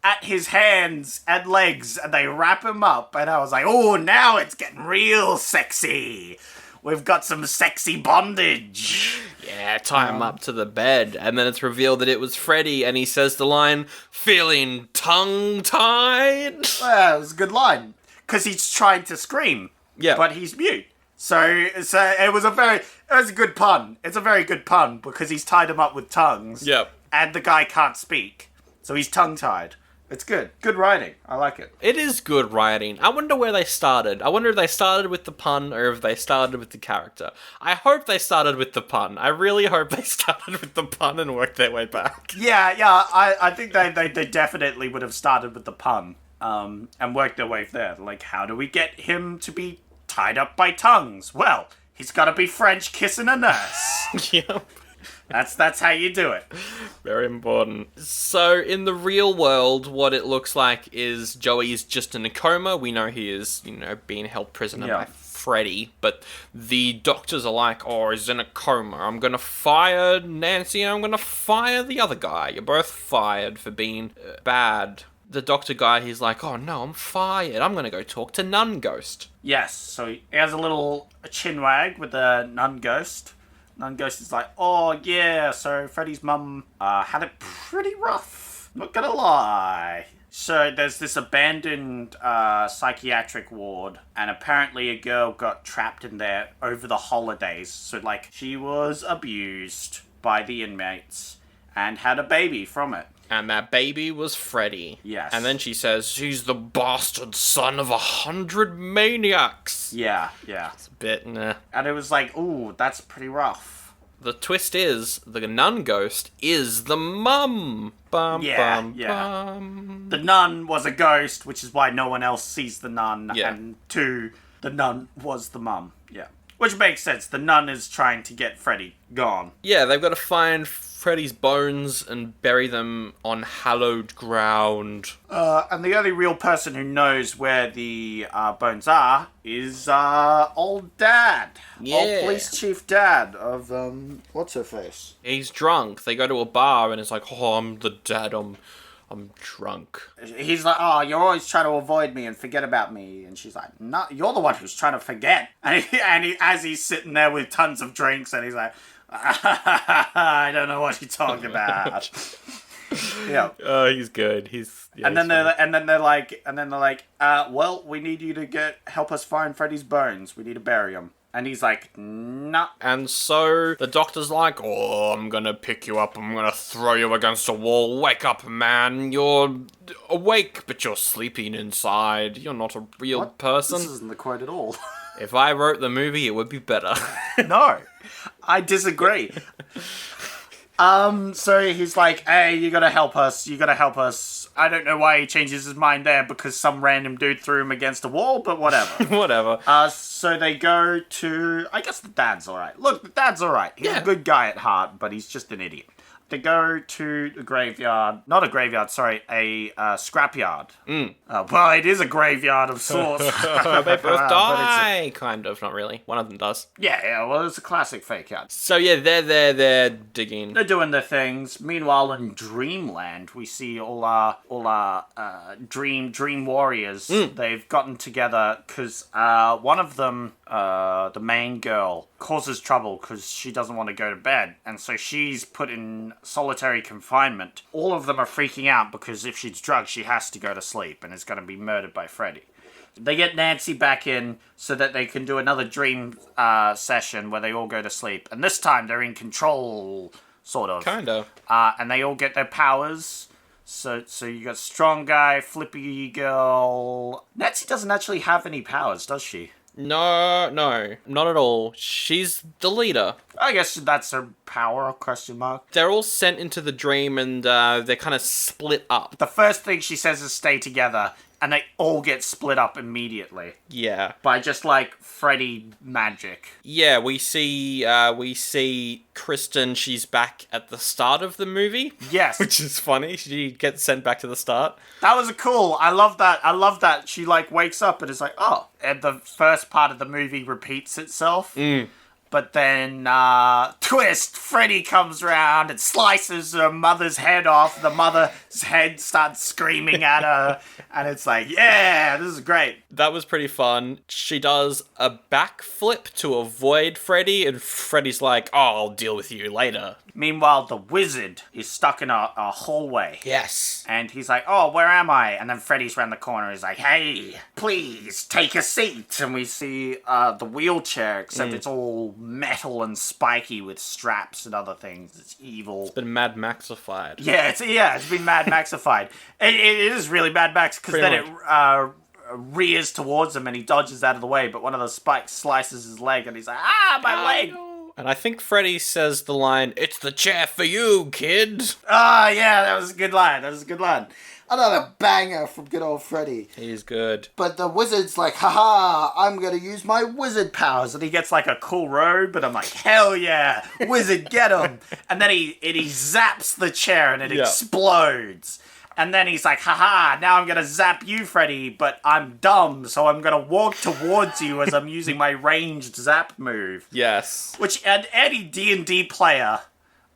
at his hands and legs, and they wrap him up. And I was like, oh, now it's getting real sexy. We've got some sexy bondage.
Yeah, tie him up to the bed. And then it's revealed that it was Freddy, and he says the line, feeling tongue-tied?
Well, it was a good line. Because he's trying to scream.
Yeah.
But he's mute. So it was a good pun. It's a very good pun, because he's tied him up with tongues.
Yep.
And the guy can't speak. So he's tongue-tied. It's good. Good writing. I like it.
It is good writing. I wonder where they started. I wonder if they started with the pun or if they started with the character. I hope they started with the pun. I really hope they started with the pun and worked their way back.
Yeah. I think they definitely would have started with the pun and worked their way there. Like, how do we get him to be tied up by tongues? Well, he's got to be French kissing a nurse.
Yep.
That's how you do it.
Very important. So, in the real world, what it looks like is Joey is just in a coma. We know he is, being held prisoner by Freddy. But the doctors are like, oh, he's in a coma. I'm going to fire Nancy and I'm going to fire the other guy. You're both fired for being bad. The doctor guy, he's like, oh, no, I'm fired. I'm going to go talk to Nun Ghost.
Yes, so he has a little chinwag with the Nun Ghost. Nun Ghost is like, oh, yeah, so Freddy's mum had it pretty rough. Not gonna lie. So there's this abandoned psychiatric ward, and apparently a girl got trapped in there over the holidays. So, like, she was abused by the inmates and had a baby from it.
And that baby was Freddy.
Yes.
And then she says, she's the bastard son of 100 maniacs.
Yeah.
It's a bit, nah.
And it was like, ooh, that's pretty rough.
The twist is, the nun ghost is the mum. Bum.
The nun was a ghost, which is why no one else sees the nun.
Yeah.
And 2, the nun was the mum. Yeah. Which makes sense. The nun is trying to get Freddy gone.
Yeah, they've got to find Freddy's bones and bury them on hallowed ground.
And the only real person who knows where the bones are is old Dad.
Yeah.
Old police chief Dad of, what's her face?
He's drunk. They go to a bar and it's like, oh, I'm the dad, I'm drunk.
He's like, oh, you're always trying to avoid me and forget about me. And she's like, no, you're the one who's trying to forget. And as he's sitting there with tons of drinks, and he's like, I don't know what you're talking about. Yeah.
Oh, he's good.
And then they're like, well, we need you to help us find Freddy's bones. We need to bury him. And he's like, nah.
And so the doctor's like, oh, I'm gonna pick you up. I'm gonna throw you against a wall. Wake up, man. You're awake, but you're sleeping inside. You're not a real person.
This isn't the quote at all.
If I wrote the movie, it would be better.
No, I disagree. So he's like, hey, you gotta help us. I don't know why he changes his mind there, because some random dude threw him against a wall, but whatever.
Whatever.
So they go to, I guess the dad's alright. Look, the dad's alright. He's a good guy at heart, but he's just an idiot. They go to the graveyard. Not a graveyard, sorry, a scrapyard. Well, it is a graveyard of sorts.
They both die, kind of. Not really. One of them does.
Yeah, well, it's a classic fake out.
So yeah, they're digging.
They're doing their things. Meanwhile, in Dreamland, we see all our dream warriors. They've gotten together because one of them, the main girl, causes trouble because she doesn't want to go to bed, and so she's put in solitary confinement. All of them are freaking out because if she's drugged, she has to go to sleep and is going to be murdered by Freddy. They get Nancy back in so that they can do another dream session where they all go to sleep, and this time they're in control, sort of.
Kind of.
And they all get their powers. So you got strong guy, flippy girl. Nancy doesn't actually have any powers, does she?
No, not at all. She's the leader.
I guess that's her power, question mark.
They're all sent into the dream and they're kind of split up.
The first thing she says is stay together, and they all get split up immediately.
Yeah.
By just, like, Freddy magic.
Yeah, we see Kristen, she's back at the start of the movie.
Yes.
Which is funny. She gets sent back to the start.
That was cool. I love that. She, like, wakes up and is like, oh. And the first part of the movie repeats itself. But then, twist, Freddy comes around and slices her mother's head off. The mother's head starts screaming at her. And it's like, yeah, this is great.
That was pretty fun. She does a backflip to avoid Freddy, and Freddy's like, oh, I'll deal with you later.
Meanwhile, the wizard is stuck in a hallway.
Yes.
And he's like, oh, where am I? And then Freddy's around the corner. He's like, hey, please take a seat. And we see the wheelchair, except it's all metal and spiky with straps and other things. It's evil.
It's been Mad Maxified.
Yeah, it's been Mad Maxified. It is really Mad Max, because then it rears towards him and he dodges out of the way, but one of the spikes slices his leg and he's like, my leg!
No. And I think Freddy says the line, it's the chair for you, kid.
Yeah, that was a good line. Another banger from good old Freddy.
He's good.
But the wizard's like, haha, I'm going to use my wizard powers. And he gets like a cool robe, and I'm like, hell yeah, wizard, get him. And then he zaps the chair and it explodes. And then he's like, haha, now I'm going to zap you, Freddy, but I'm dumb, so I'm going to walk towards you as I'm using my ranged zap move.
Yes.
Which any D&D player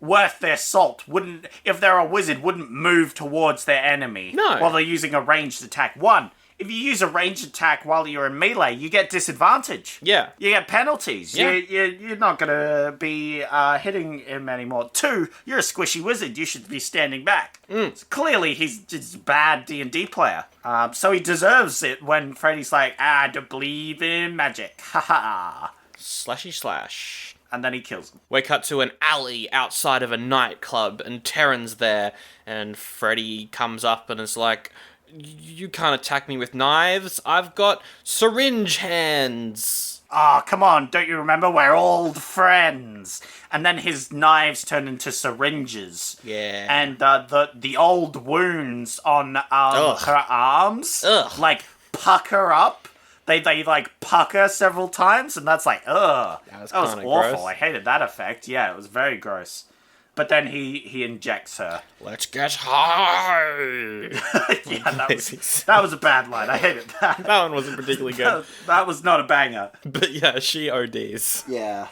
worth their salt wouldn't, if they're a wizard, wouldn't move towards their enemy.
No.
While they're using a ranged attack. If you use a ranged attack while you're in melee, you get disadvantage.
Yeah.
You get penalties.
Yeah.
You're not going to be hitting him anymore. 2, you're a squishy wizard. You should be standing back. So clearly, he's just a bad D&D player. So he deserves it when Freddy's like, I don't believe in magic. Ha ha.
Slashy slash.
And then he kills him.
We cut to an alley outside of a nightclub, and Terran's there, and Freddy comes up and is like, you can't attack me with knives. I've got syringe hands.
Come on, don't you remember? We're old friends. And then his knives turn into syringes.
Yeah.
And the old wounds on her arms, like, pucker up. They like pucker several times, and that's like, ugh. That was awful.
Gross.
I hated that effect. Yeah, it was very gross. But then he injects her.
Let's get high.
Yeah, that was a bad line. I hated that.
That one wasn't particularly good.
That was not a banger.
But yeah, she ODs.
Yeah.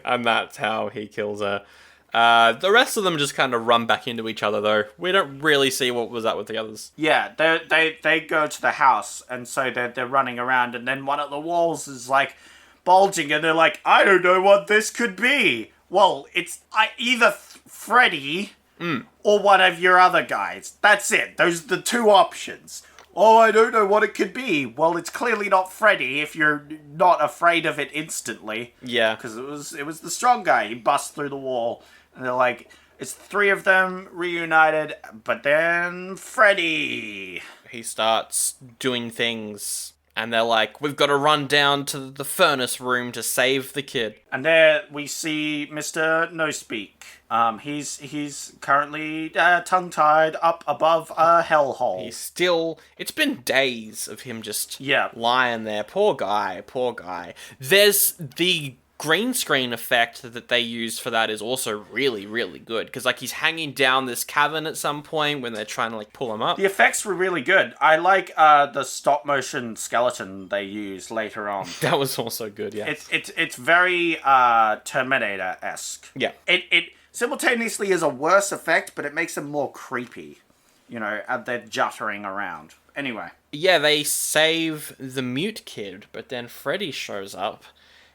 And that's how he kills her. The rest of them just kind of run back into each other, though. We don't really see what was up with the others.
Yeah, they go to the house, and so they're running around, and then one of the walls is like bulging, and they're like, I don't know what this could be. Well, it's either Freddy or one of your other guys. That's it. Those are the 2 options. Oh, I don't know what it could be. Well, it's clearly not Freddy if you're not afraid of it instantly.
Yeah.
Because it was the strong guy. He busts through the wall. And they're like, it's 3 of them reunited, but then Freddy.
He starts doing things. And they're like, we've got to run down to the furnace room to save the kid.
And there we see Mr. No Speak. He's currently tongue-tied up above a hellhole.
He's still... It's been days of him just
lying
there. Poor guy. There's the green screen effect that they use for that is also really, really good. Because, like, he's hanging down this cavern at some point when they're trying to, like, pull him up.
The effects were really good. I like the stop-motion skeleton they use later on.
That was also good, yeah.
It's very Terminator-esque.
Yeah.
It simultaneously is a worse effect, but it makes them more creepy. You know, they're juttering around. Anyway.
Yeah, they save the mute kid, but then Freddy shows up.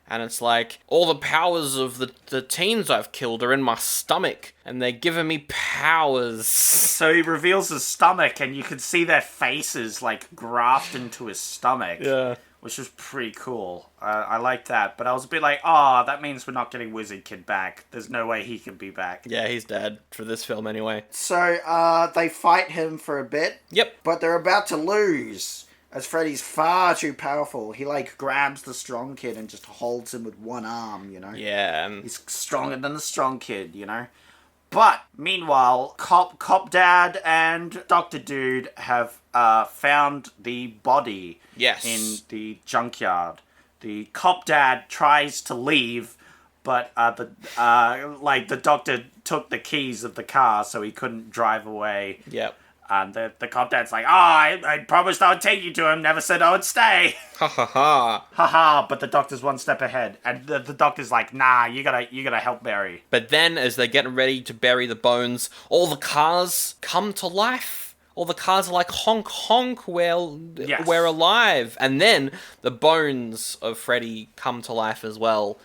And it's like, all the powers of the teens I've killed are in my stomach. And they're giving me powers.
So he reveals his stomach, and you can see their faces, like, graft into his stomach.
Yeah.
Which was pretty cool. I like that. But I was a bit like, that means we're not getting Wizard Kid back. There's no way he can be back.
Yeah, he's dead for this film anyway.
So, they fight him for a bit.
Yep.
But they're about to lose. As Freddy's far too powerful. He, like, grabs the strong kid and just holds him with one arm, you know?
Yeah.
He's stronger than the strong kid, you know? But, meanwhile, Cop Dad and Dr. Dude have found the body in the junkyard. The Cop Dad tries to leave, but the doctor took the keys of the car so he couldn't drive away.
Yep.
And the Cop Dad's like, I promised I would take you to him, never said I would stay.
Ha ha ha.
Ha ha, but the doctor's one step ahead. And the doctor's like, nah, you gotta help Barry.
But then, as they're getting ready to bury the bones, all the cars come to life. All the cars are like, honk, honk, we're alive. And then the bones of Freddy come to life as well.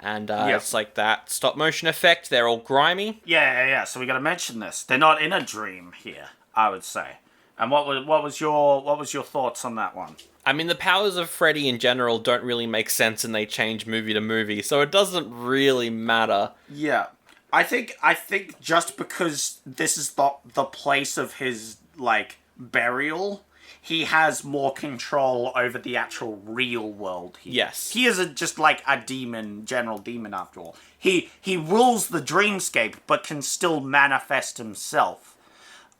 And it's like that stop motion effect. They're all grimy.
Yeah. So we gotta mention this. They're not in a dream here, I would say. And what was your thoughts on that one?
I mean, the powers of Freddy in general don't really make sense, and they change movie to movie, so it doesn't really matter.
Yeah. I think just because this is the place of his, like, burial, he has more control over the actual real world here.
Yes.
He isn't just like a general demon after all. He rules the dreamscape, but can still manifest himself.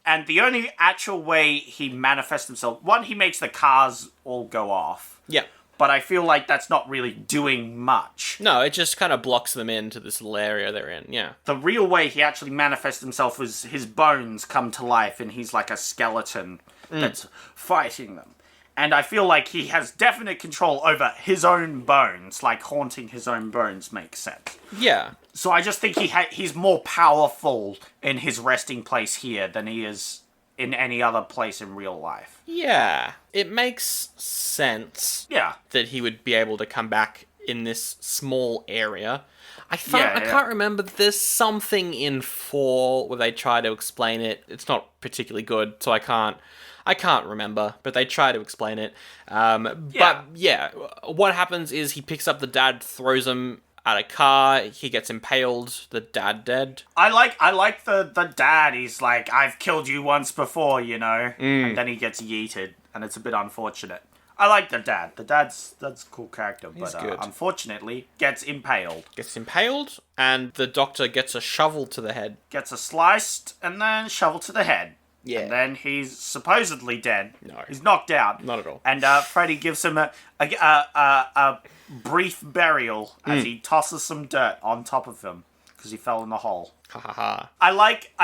And the only actual way he manifests himself, one, he makes the cars all go off.
Yeah.
But I feel like that's not really doing much.
No, it just kind of blocks them into this little area they're in, yeah.
The real way he actually manifests himself is his bones come to life and he's like a skeleton that's fighting them. And I feel like he has definite control over his own bones, like haunting his own bones makes sense.
Yeah.
So I just think he's more powerful in his resting place here than he is in any other place in real life.
Yeah. It makes sense.
Yeah.
That he would be able to come back in this small area. I can't remember. There's something in 4 where they try to explain it. It's not particularly good, so I can't remember, but they try to explain it. But yeah, what happens is he picks up the dad, throws him at a car, he gets impaled, the dad dead.
I like the dad. He's like, I've killed you once before, you know? And then he gets yeeted, and it's a bit unfortunate. I like the dad. The dad's a cool character, but unfortunately gets impaled.
Gets impaled, and the doctor gets a shovel to the head.
Gets a sliced, and then shovel to the head.
Yeah.
And then he's supposedly dead.
No.
He's knocked out.
Not at all.
And Freddy gives him a brief burial as he tosses some dirt on top of him because he fell in the hole.
Ha ha ha.
I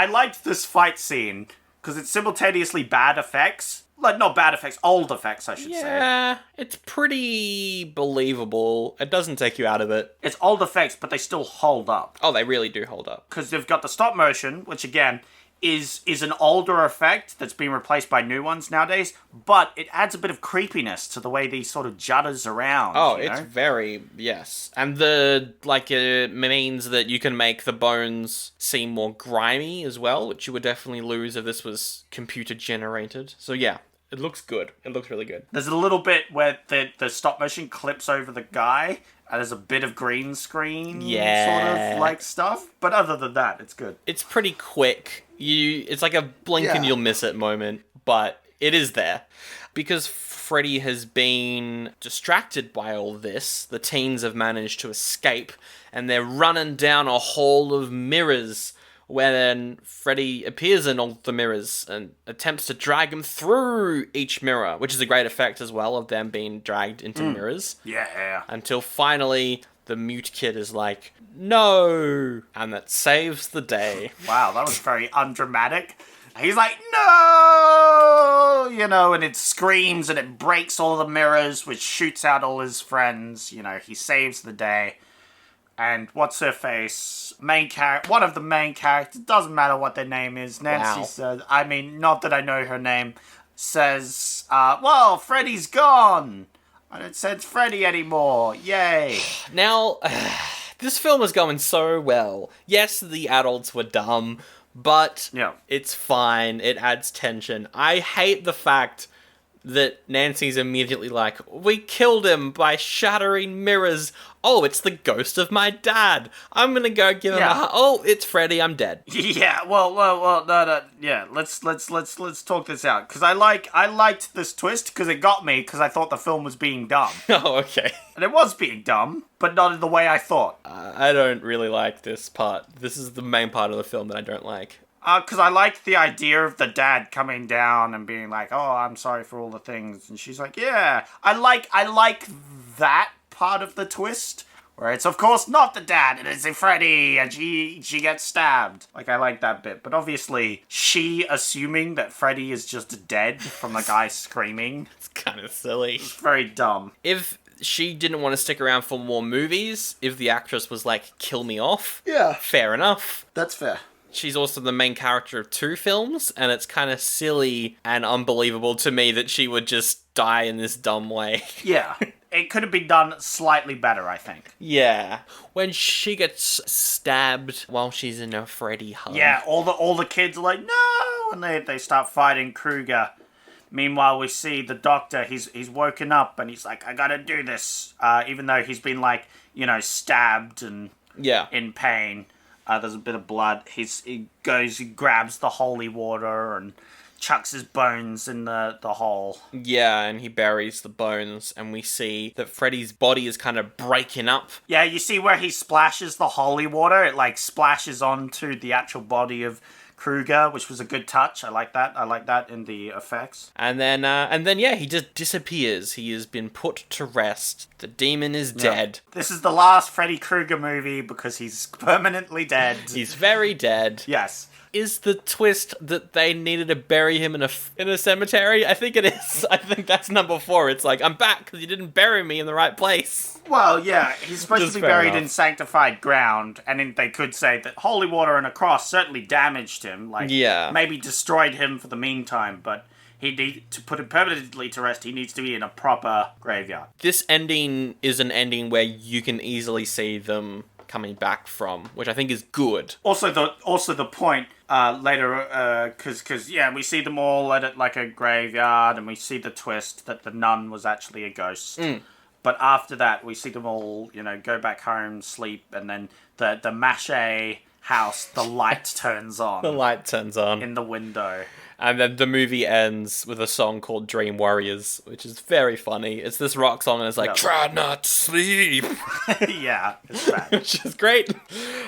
liked this fight scene because it's simultaneously bad effects. Like, not bad effects, old effects, I should say.
Yeah, it's pretty believable. It doesn't take you out of it.
It's old effects, but they still hold up.
Oh, they really do hold up.
Because they've got the stop motion, which again is an older effect that's been replaced by new ones nowadays, but it adds a bit of creepiness to the way these sort of judders around.
Oh, it's very, yes. And it means that you can make the bones seem more grimy as well, which you would definitely lose if this was computer generated. So yeah, it looks good. It looks really good.
There's a little bit where the stop motion clips over the guy, and there's a bit of green screen sort of like stuff. But other than that, it's good.
It's pretty quick. It's like a blink and you'll miss it moment, but it is there. Because Freddy has been distracted by all this, the teens have managed to escape, and they're running down a hall of mirrors, where then Freddy appears in all the mirrors and attempts to drag him through each mirror, which is a great effect as well of them being dragged into mirrors.
Yeah.
Until finally the mute kid is like, no! And that saves the day.
Wow, that was very undramatic. He's like, no! You know, and it screams and it breaks all the mirrors, which shoots out all his friends. You know, he saves the day. And what's her face? One of the main characters, doesn't matter what their name is. Nancy says, I mean, not that I know her name, says, well, Freddy's gone. I don't sense Freddy anymore. Yay.
Now, this film is going so well. Yes, the adults were dumb, but it's fine. It adds tension. I hate the fact that Nancy's immediately like, we killed him by shattering mirrors. Oh, it's the ghost of my dad. I'm gonna go give him a hug. Oh, it's Freddy. I'm dead.
Yeah. Well. No. Yeah. Let's talk this out, because I liked this twist because it got me, because I thought the film was being dumb.
Oh, okay.
And it was being dumb, but not in the way I thought.
I don't really like this part. This is the main part of the film that I don't like.
Because I liked the idea of the dad coming down and being like, oh, I'm sorry for all the things. And she's like, yeah. I like that part of the twist, where it's, of course, not the dad. It is Freddy, and she gets stabbed. Like, I like that bit. But obviously, she assuming that Freddy is just dead from the guy screaming.
It's kind of silly.
It's very dumb.
If she didn't want to stick around for more movies, if the actress was like, kill me off, fair enough.
That's fair.
She's also the main character of 2 films, and it's kind of silly and unbelievable to me that she would just die in this dumb way. Yeah. It could have been done slightly better, I think. Yeah. When she gets stabbed while she's in a Freddy hug. Yeah, all the kids are like, no! And they start fighting Krueger. Meanwhile, we see the doctor, he's woken up, and he's like, I gotta do this. Even though he's been, like, you know, stabbed and in pain. There's a bit of blood. He grabs the holy water and chucks his bones in the hole. Yeah, and he buries the bones, and we see that Freddy's body is kind of breaking up. Yeah, you see where he splashes the holy water? It, like, splashes onto the actual body of Krueger, which was a good touch. I like that in the effects. And then, he just disappears. He has been put to rest. The demon is dead. This is the last Freddy Krueger movie because he's permanently dead. He's very dead. Yes. Is the twist that they needed to bury him in a cemetery? I think it is. I think that's number 4. It's like, I'm back because you didn't bury me in the right place. Well, yeah, he's supposed to be buried in sanctified ground, and then they could say that holy water and a cross certainly damaged him, like, maybe destroyed him for the meantime, but to put him permanently to rest, he needs to be in a proper graveyard. This ending is an ending where you can easily see them coming back from, which I think is good. Also the point later, because we see them all at like a graveyard, and we see the twist that the nun was actually a ghost. But after that, we see them all, you know, go back home, sleep, and then the mache house, the light turns on. The light turns on in the window. And then the movie ends with a song called Dream Warriors, which is very funny. It's this rock song, and it's like, try not to sleep. Yeah, it's bad. Which is great.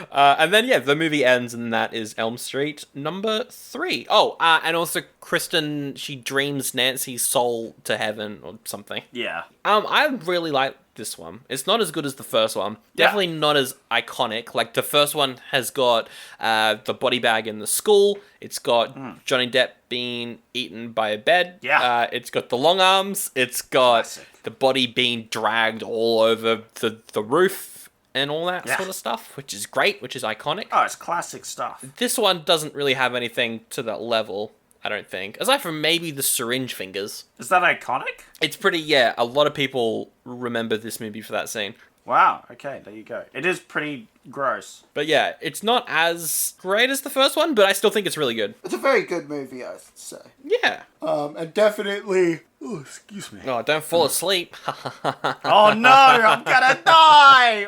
And then, the movie ends, and that is Elm Street number 3. Oh, and also Kristen, she dreams Nancy's soul to heaven or something. Yeah. I really like this one. It's not as good as the first one. Definitely not as iconic. Like, the first one has got the body bag in the school. It's got Johnny Depp being eaten by a bed. Yeah. It's got the long arms. It's got the body being dragged all over the roof and all that sort of stuff, which is great, which is iconic. Oh, it's classic stuff. This one doesn't really have anything to that level, I don't think. Aside from maybe the syringe fingers. Is that iconic? It's pretty, a lot of people remember this movie for that scene. Wow, okay, there you go. It is pretty gross. But it's not as great as the first one, but I still think it's really good. It's a very good movie, I would say. Yeah. And definitely... Oh, excuse me. Oh, don't fall asleep. Oh no, I'm gonna die!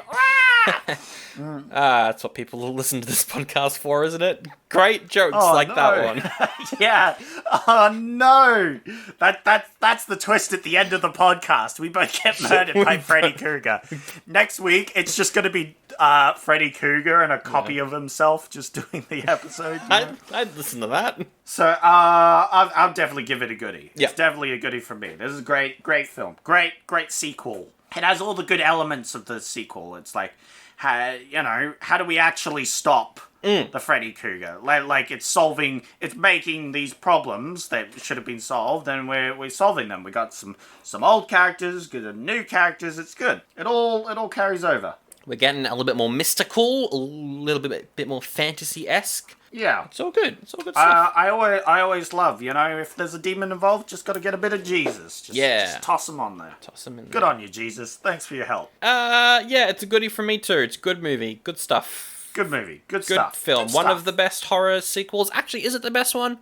That's what people listen to this podcast for, isn't it? Great jokes that one. Yeah. Oh no. That's the twist at the end of the podcast. We both get murdered by Freddy Krueger. Next week, it's just going to be Freddy Krueger and a copy of himself just doing the episode. I'd listen to that. So I'll definitely give it a goodie. It's definitely a goodie for me. This is a great film. Great sequel.
it has all the good elements of the sequel. It's like, how do we actually stop the Freddy Krueger? Like it's making these problems that should have been solved, and we're solving them. We got some old characters, good new characters. It's good. It all carries over.
We're getting a little bit more mystical, a little bit more fantasy-esque.
Yeah.
It's all good. It's all good stuff.
I always love, if there's a demon involved, just got to get a bit of Jesus. Just toss him on there.
Toss him in there.
Good on you, Jesus. Thanks for your help.
Yeah, it's a goodie for me too. It's a good movie. Good stuff.
Good movie. Good stuff.
Good film.
Good
one
stuff.
of the best horror sequels. Actually, is it the best one?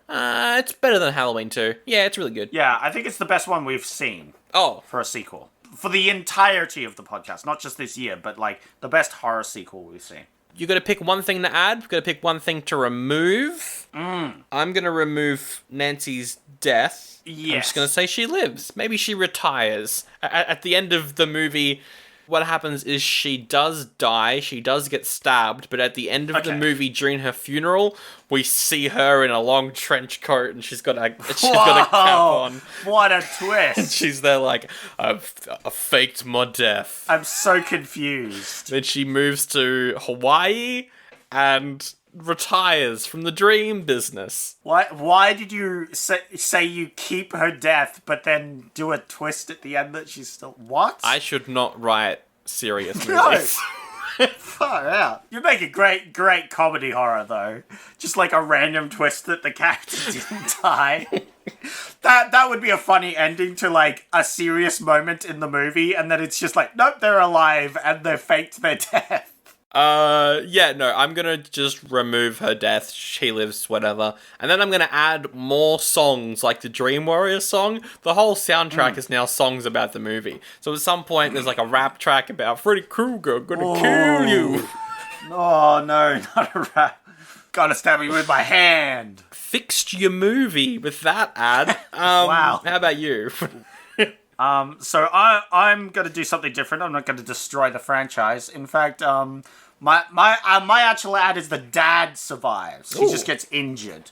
It's better than Halloween 2. Yeah, it's really good.
Yeah, I think it's the best one we've seen.
Oh.
For a sequel. For the entirety of the podcast. Not just this year, but the best horror sequel we've seen.
You got to pick one thing to add. You got to pick one thing to remove. I'm going to remove Nancy's death.
Yes.
I'm just going to say she lives. Maybe she retires. At the end of the movie, what happens is she does die. She does get stabbed. But at the end of the movie, during her funeral, we see her in a long trench coat and she's got a cap on.
What a twist.
And she's there like, I faked my death.
I'm so confused.
Then she moves to Hawaii and retires from the dream business.
Why did you say you keep her death, but then do a twist at the end that she's still... What?
I should not write serious movies.
Far out. You make a great comedy horror, though. Just like a random twist that the character didn't die. That would be a funny ending to, a serious moment in the movie, and then it's just like, nope, they're alive, and they faked their death.
I'm gonna just remove her death, she lives, whatever. And then I'm gonna add more songs, like the Dream Warrior song. The whole soundtrack is now songs about the movie. So at some point, there's a rap track about Freddy Krueger, gonna kill you.
Oh, no, not a rap. Gotta stab me with my hand.
Fixed your movie with that ad.
Wow.
How about you?
So I'm gonna do something different. I'm not gonna destroy the franchise. In fact, my actual ad is the dad survives. He just gets injured.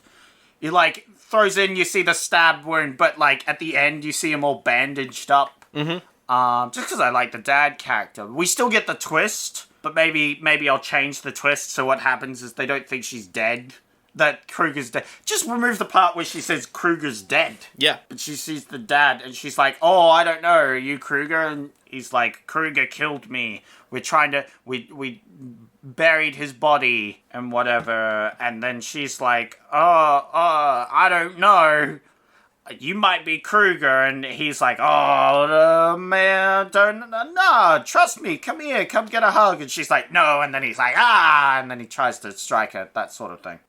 He throws in, you see the stab wound, but at the end you see him all bandaged up. Mm-hmm. Just because I like the dad character. We still get the twist, but maybe I'll change the twist so what happens is they don't think she's dead. That Krueger's dead. Just remove the part where she says Krueger's dead.
Yeah.
But she sees the dad and she's like, oh, I don't know, are you Krueger? And he's like, Krueger killed me. We buried his body and whatever. And then she's like, I don't know. You might be Krueger. And he's like, man, no, trust me. Come here, come get a hug. And she's like, no. And then he's like, and then he tries to strike her, that sort of thing.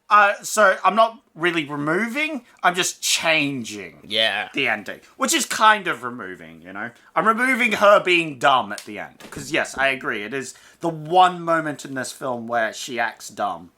So I'm not really removing, I'm just changing the ending. Which is kind of removing, I'm removing her being dumb at the end. Because yes, I agree, it is the one moment in this film where she acts dumb.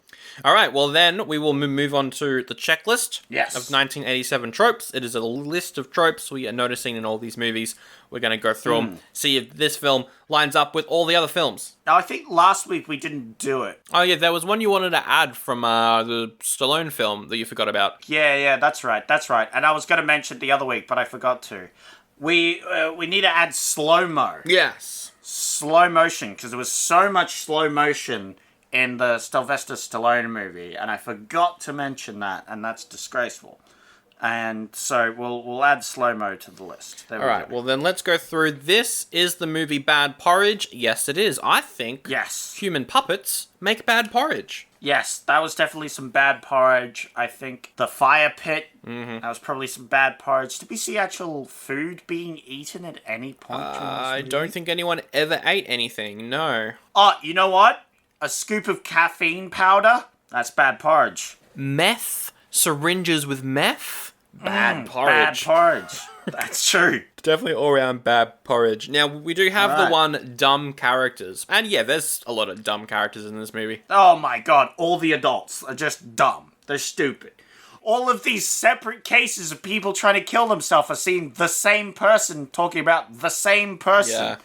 Alright, well then, we will move on to the checklist
of
1987 tropes. It is a list of tropes we are noticing in all these movies. We're going to go through them, see if this film lines up with all the other films.
Now, I think last week we didn't do it.
Oh yeah, there was one you wanted to add from the Stallone film that you forgot about.
Yeah, that's right. And I was going to mention the other week, but I forgot to. We need to add slow-mo.
Yes.
Slow motion, because there was so much slow motion in the Sylvester Stallone movie, and I forgot to mention that, and that's disgraceful. And so we'll add slow-mo to the list.
Alright, well then let's go through. This is the movie Bad Porridge. Yes, it is. I think human puppets make bad porridge.
Yes, that was definitely some bad porridge. I think the fire pit, that was probably some bad porridge. Did we see actual food being eaten at any point during this movie?
I don't think anyone ever ate anything, no.
Oh, you know what? A scoop of caffeine powder? That's bad porridge.
Meth? Syringes with meth? Bad porridge.
Bad porridge. That's true.
Definitely all around bad porridge. Now, we do have the one dumb characters. And yeah, there's a lot of dumb characters in this movie.
Oh my god, all the adults are just dumb. They're stupid. All of these separate cases of people trying to kill themselves are seeing the same person talking about the same person.
Yeah.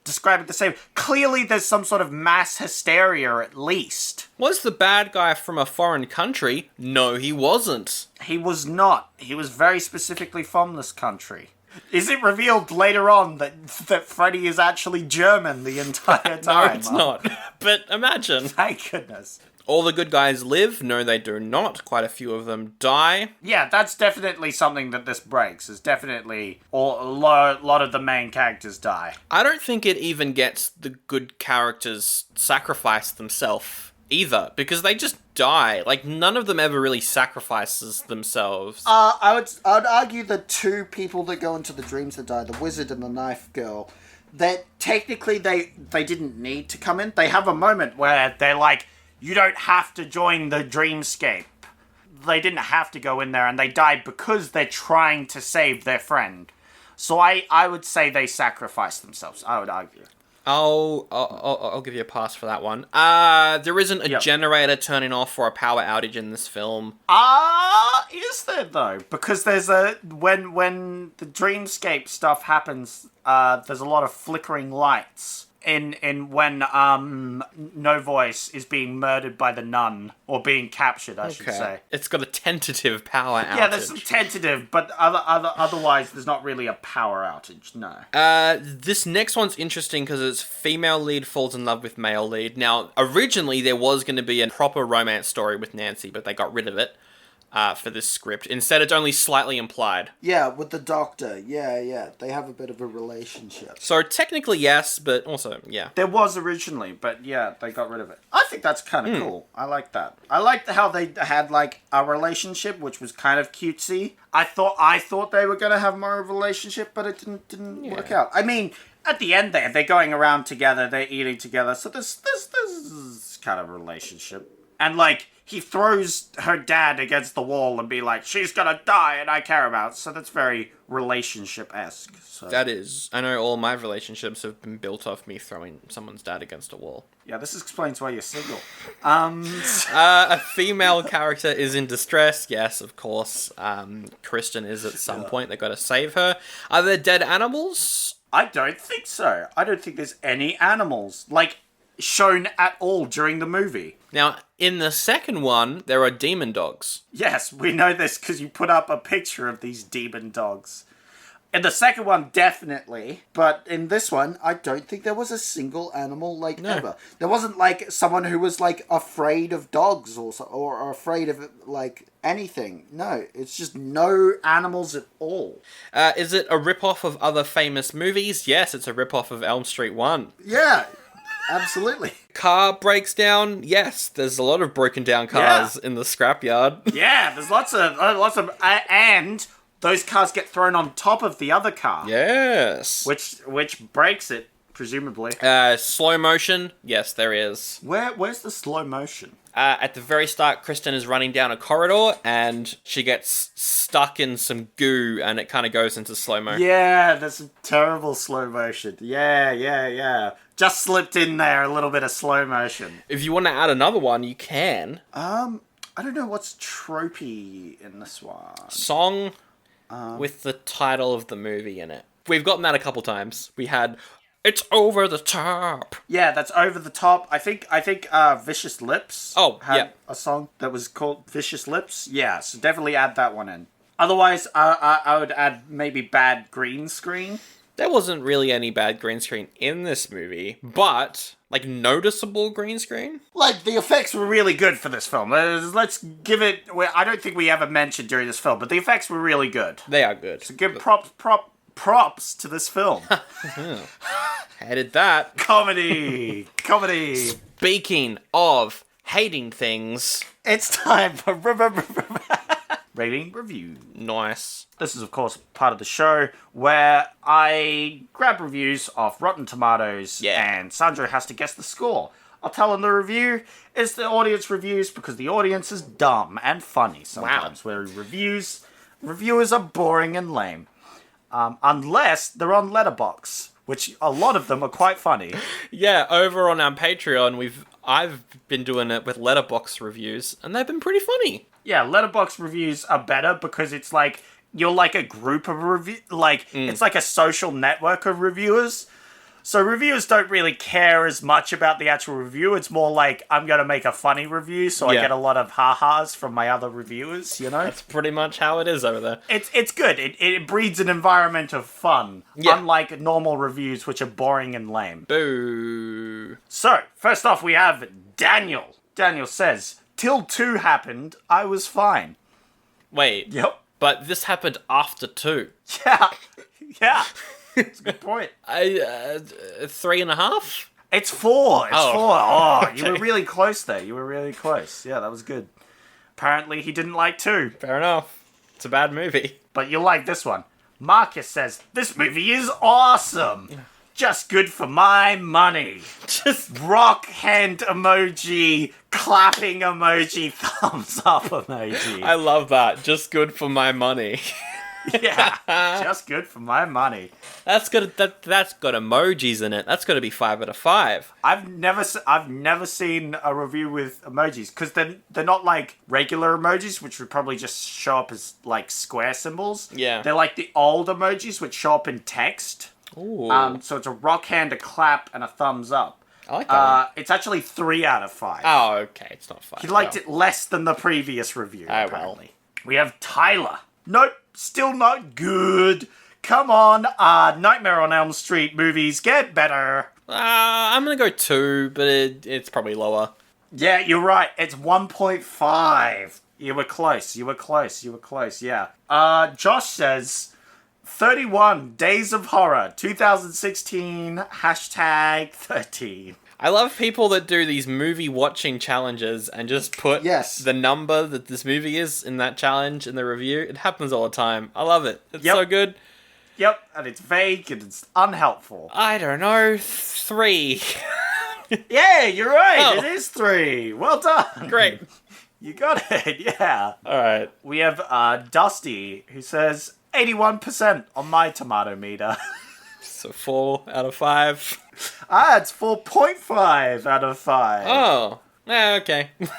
Describing the same. Clearly there's some sort of mass hysteria at least.
Was the bad guy from a foreign country? No, he wasn't.
He was not. He was very specifically from this country. Is it revealed later on that Freddy is actually German the entire time?
No, it's not. But imagine.
Thank goodness.
All the good guys live. No, they do not. Quite a few of them die.
Yeah, that's definitely something that this breaks. Is definitely a lot of the main characters die.
I don't think it even gets the good characters sacrifice themselves either, because they just die. Like, none of them ever really sacrifices themselves.
I would argue the two people that go into the dreams that die, the wizard and the knife girl, that technically they didn't need to come in. They have a moment where they're like, you don't have to join the dreamscape. They didn't have to go in there, and they died because they're trying to save their friend. So I would say they sacrificed themselves. I would argue.
I'll give you a pass for that one. There isn't a generator turning off or a power outage in this film.
Is there though? Because there's when the dreamscape stuff happens, there's a lot of flickering lights. In when No Voice is being murdered by the nun, or being captured, I should say.
It's got a tentative power outage.
Yeah, there's some tentative, but otherwise there's not really a power outage. No.
This next one's interesting because it's female lead falls in love with male lead. Now, originally there was going to be a proper romance story with Nancy, but they got rid of it. For this script. Instead, it's only slightly implied.
Yeah, with the doctor. Yeah. They have a bit of a relationship.
So technically, yes, but also, yeah.
There was originally, but yeah, they got rid of it. I think that's kind of cool. I like that. I liked how they had, like, a relationship, which was kind of cutesy. I thought they were going to have more of a relationship, but it didn't work out. I mean, at the end there, they're going around together, they're eating together, so there's kind of a relationship. And, like, he throws her dad against the wall and be like, she's gonna die and I care about. So that's very relationship-esque. So.
That is. I know all my relationships have been built off me throwing someone's dad against a wall.
Yeah, this explains why you're single.
A female character is in distress. Yes, of course. Kristen is at some point. They've got to save her. Are there dead animals?
I don't think so. I don't think there's any animals, like, shown at all during the movie.
Now, in the second one, there are demon dogs.
Yes, we know this because you put up a picture of these demon dogs. In the second one, definitely. But in this one, I don't think there was a single animal, ever. There wasn't, someone who was, afraid of dogs or afraid of, anything. No, it's just no animals at all.
Is it a rip-off of other famous movies? Yes, it's a rip-off of Elm Street 1.
Yeah. Absolutely.
Car breaks down. Yes, there's a lot of broken down cars in the scrapyard.
Yeah, there's lots of, and those cars get thrown on top of the other car.
Yes.
Which breaks it, presumably.
Slow motion. Yes, there is.
Where's the slow motion?
At the very start, Kristen is running down a corridor and she gets stuck in some goo and it kind of goes into slow mo.
Yeah, there's some terrible slow motion. Yeah. Just slipped in there a little bit of slow motion.
If you want to add another one, you can.
I don't know what's tropey in this one.
Song with the title of the movie in it. We've gotten that a couple times. We had It's Over the Top.
Yeah, that's Over the Top. I think Vicious Lips had a song that was called Vicious Lips. Yeah, so definitely add that one in. Otherwise, I would add maybe Bad Green Screen.
There wasn't really any bad green screen in this movie, but, noticeable green screen?
The effects were really good for this film. Let's give it... I don't think we ever mentioned during this film, but the effects were really good.
They are good.
So give props to this film.
How did that?
Comedy.
Speaking of hating things...
It's time for... Rating Review.
Nice.
This is, of course, part of the show where I grab reviews off Rotten Tomatoes and Sandro has to guess the score. I'll tell him the review is the audience reviews because the audience is dumb and funny sometimes. Where reviewers are boring and lame. Unless they're on Letterboxd, which a lot of them are quite funny.
Yeah, over on our Patreon, I've been doing it with Letterboxd reviews, and they've been pretty funny.
Yeah, Letterboxd reviews are better because it's you're a group of it's like a social network of reviewers. So reviewers don't really care as much about the actual review. It's more like, I'm going to make a funny review, so I get a lot of ha-has from my other reviewers, you know?
That's pretty much how it is over there.
It's good. It breeds an environment of fun, unlike normal reviews, which are boring and lame.
Boo.
So, first off, we have Daniel. Daniel says, till 2 happened, I was fine.
Wait.
Yep.
But this happened after 2.
Yeah. Yeah. That's a good point.
3.5?
It's 4. It's 4. Oh,
okay.
You were really close there. You were really close. Yeah, that was good. Apparently, he didn't like 2.
Fair enough. It's a bad movie.
But you'll like this one. Marcus says, this movie is awesome. Just good for my money.
Just
rock hand emoji, clapping emoji, thumbs up emoji.
I love that. Just good for my money.
Yeah, just good for my money.
That's got emojis in it. That's got to be 5 out of 5.
I've never seen a review with emojis because they're not like regular emojis, which would probably just show up as like square symbols.
Yeah,
they're like the old emojis which show up in text.
Ooh.
So it's a rock hand, a clap, and a thumbs up.
I like that.
It's actually 3 out of 5.
Oh, okay, it's not 5.
He liked it less than the previous review.
Oh,
apparently. We have Tyler. Nope. Still not good. Come on, Nightmare on Elm Street movies, get better.
I'm gonna go 2, but it's probably lower.
Yeah, you're right. It's 1.5. You were close. Yeah. Josh says, 31 Days of Horror, 2016, #13.
I love people that do these movie watching challenges and just put the number that this movie is in that challenge in the review. It happens all the time. I love it. It's so good.
Yep, and it's vague and it's unhelpful.
I don't know. 3.
Yeah, you're right. It is 3. Well done.
Great.
You got it, yeah.
Alright.
We have Dusty, who says 81% on my tomato meter.
So 4 out of 5.
It's 4.5 out of 5.
Oh. Yeah, okay.
Yep.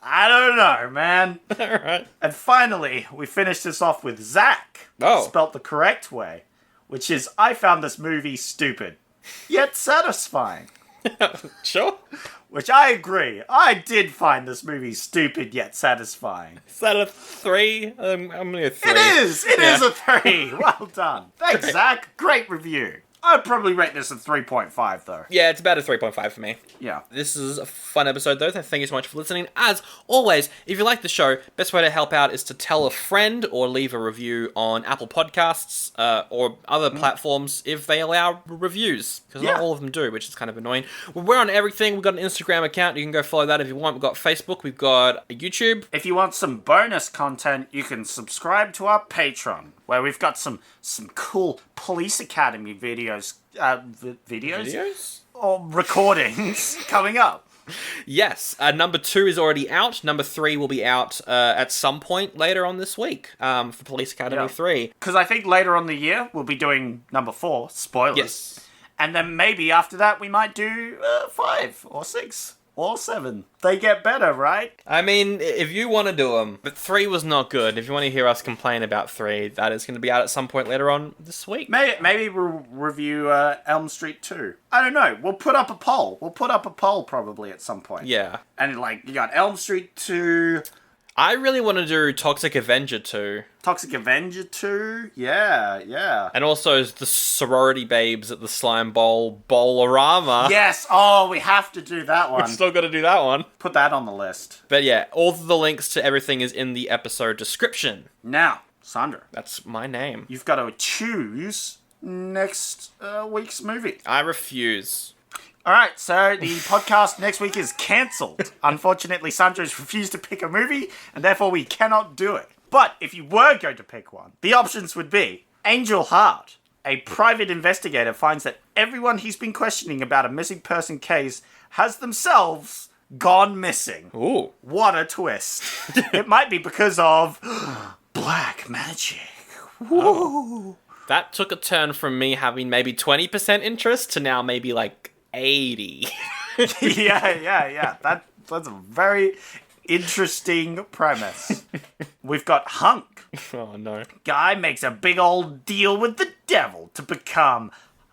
I don't know, man.
Alright.
And finally, we finish this off with Zach. Spelt the correct way. Which is, I found this movie stupid, yet satisfying.
Sure.
Which I agree. I did find this movie stupid yet satisfying.
Is that a 3? I'm gonna go 3.
It is! It is a 3! Well done. Thanks, Zach. Great review. I'd probably rate this a 3.5, though.
Yeah, it's about a 3.5 for me.
Yeah.
This is a fun episode, though. Thank you so much for listening. As always, if you like the show, best way to help out is to tell a friend or leave a review on Apple Podcasts or other platforms if they allow reviews. Because not all of them do, which is kind of annoying. We're on everything. We've got an Instagram account. You can go follow that if you want. We've got Facebook. We've got a YouTube.
If you want some bonus content, you can subscribe to our Patreon, where we've got some cool Police Academy videos? Or recordings coming up.
Yes, number 2 is already out. Number 3 will be out at some point later on this week for Police Academy 3.
Because I think later on the year we'll be doing number 4, spoilers.
Yes.
And then maybe after that we might do 5 or 6 or 7. They get better, right?
I mean, if you want to do them. But 3 was not good. If you want to hear us complain about 3, that is going to be out at some point later on this week.
Maybe we'll review Elm Street 2. I don't know. We'll put up a poll. Probably at some point.
Yeah.
And like, you got Elm Street 2...
I really want to do Toxic Avenger 2.
Toxic Avenger 2? Yeah.
And also the sorority babes at the Slime Bowl Bowlerama.
Yes! We have to do that one.
We've still got to do that one.
Put that on the list.
But yeah, all the links to everything is in the episode description.
Now, Sandra.
That's my name.
You've got to choose next week's movie.
I refuse.
Alright, so the podcast next week is cancelled. Unfortunately, Sandra's refused to pick a movie, and therefore we cannot do it. But if you were going to pick one, the options would be Angel Heart. A private investigator finds that everyone he's been questioning about a missing person case has themselves gone missing.
Ooh.
What a twist. It might be because of black magic. Woo.
That took a turn from me having maybe 20% interest to now maybe like 80.
Yeah. That's a very interesting premise. We've got Hunk.
Oh no.
Guy makes a big old deal with the devil to become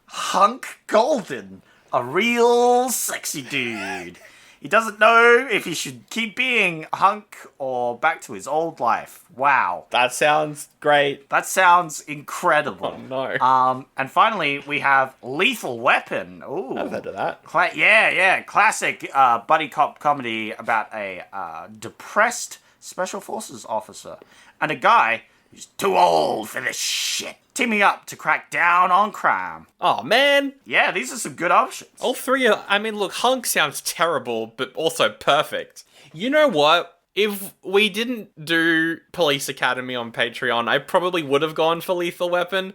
Hunk Golden, a real sexy dude. He doesn't know if he should keep being Hunk or back to his old life. Wow.
That sounds great.
That sounds incredible.
Oh, no.
And finally, we have Lethal Weapon. Ooh.
I've heard of that.
Classic buddy cop comedy about a depressed Special Forces officer and a guy who's too old for this shit, teaming up to crack down on crime.
Oh, man.
Yeah, these are some good options.
All three are... I mean, look, Hunk sounds terrible, but also perfect. You know what? If we didn't do Police Academy on Patreon, I probably would have gone for Lethal Weapon,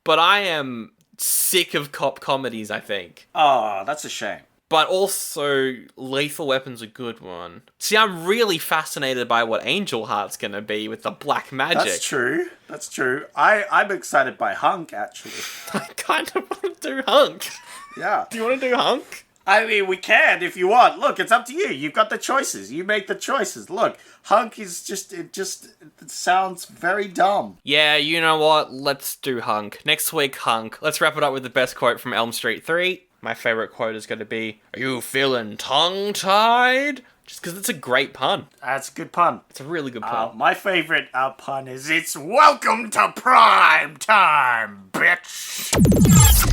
but I am sick of cop comedies, I think.
Oh, that's a shame.
But also, Lethal Weapon's a good one. See, I'm really fascinated by what Angel Heart's gonna be with the black magic.
That's true. I'm excited by Hunk, actually.
I kind of want to do Hunk.
Yeah.
Do you want to do Hunk?
I mean, we can if you want. Look, it's up to you. You've got the choices. You make the choices. Look, Hunk is it sounds very dumb.
Yeah, you know what? Let's do Hunk. Next week, Hunk. Let's wrap it up with the best quote from Elm Street 3. My favorite quote is going to be, "Are you feeling tongue-tied?" Just because it's a great pun.
That's a good pun.
It's a really good pun.
My favorite pun is, "It's welcome to prime time, bitch."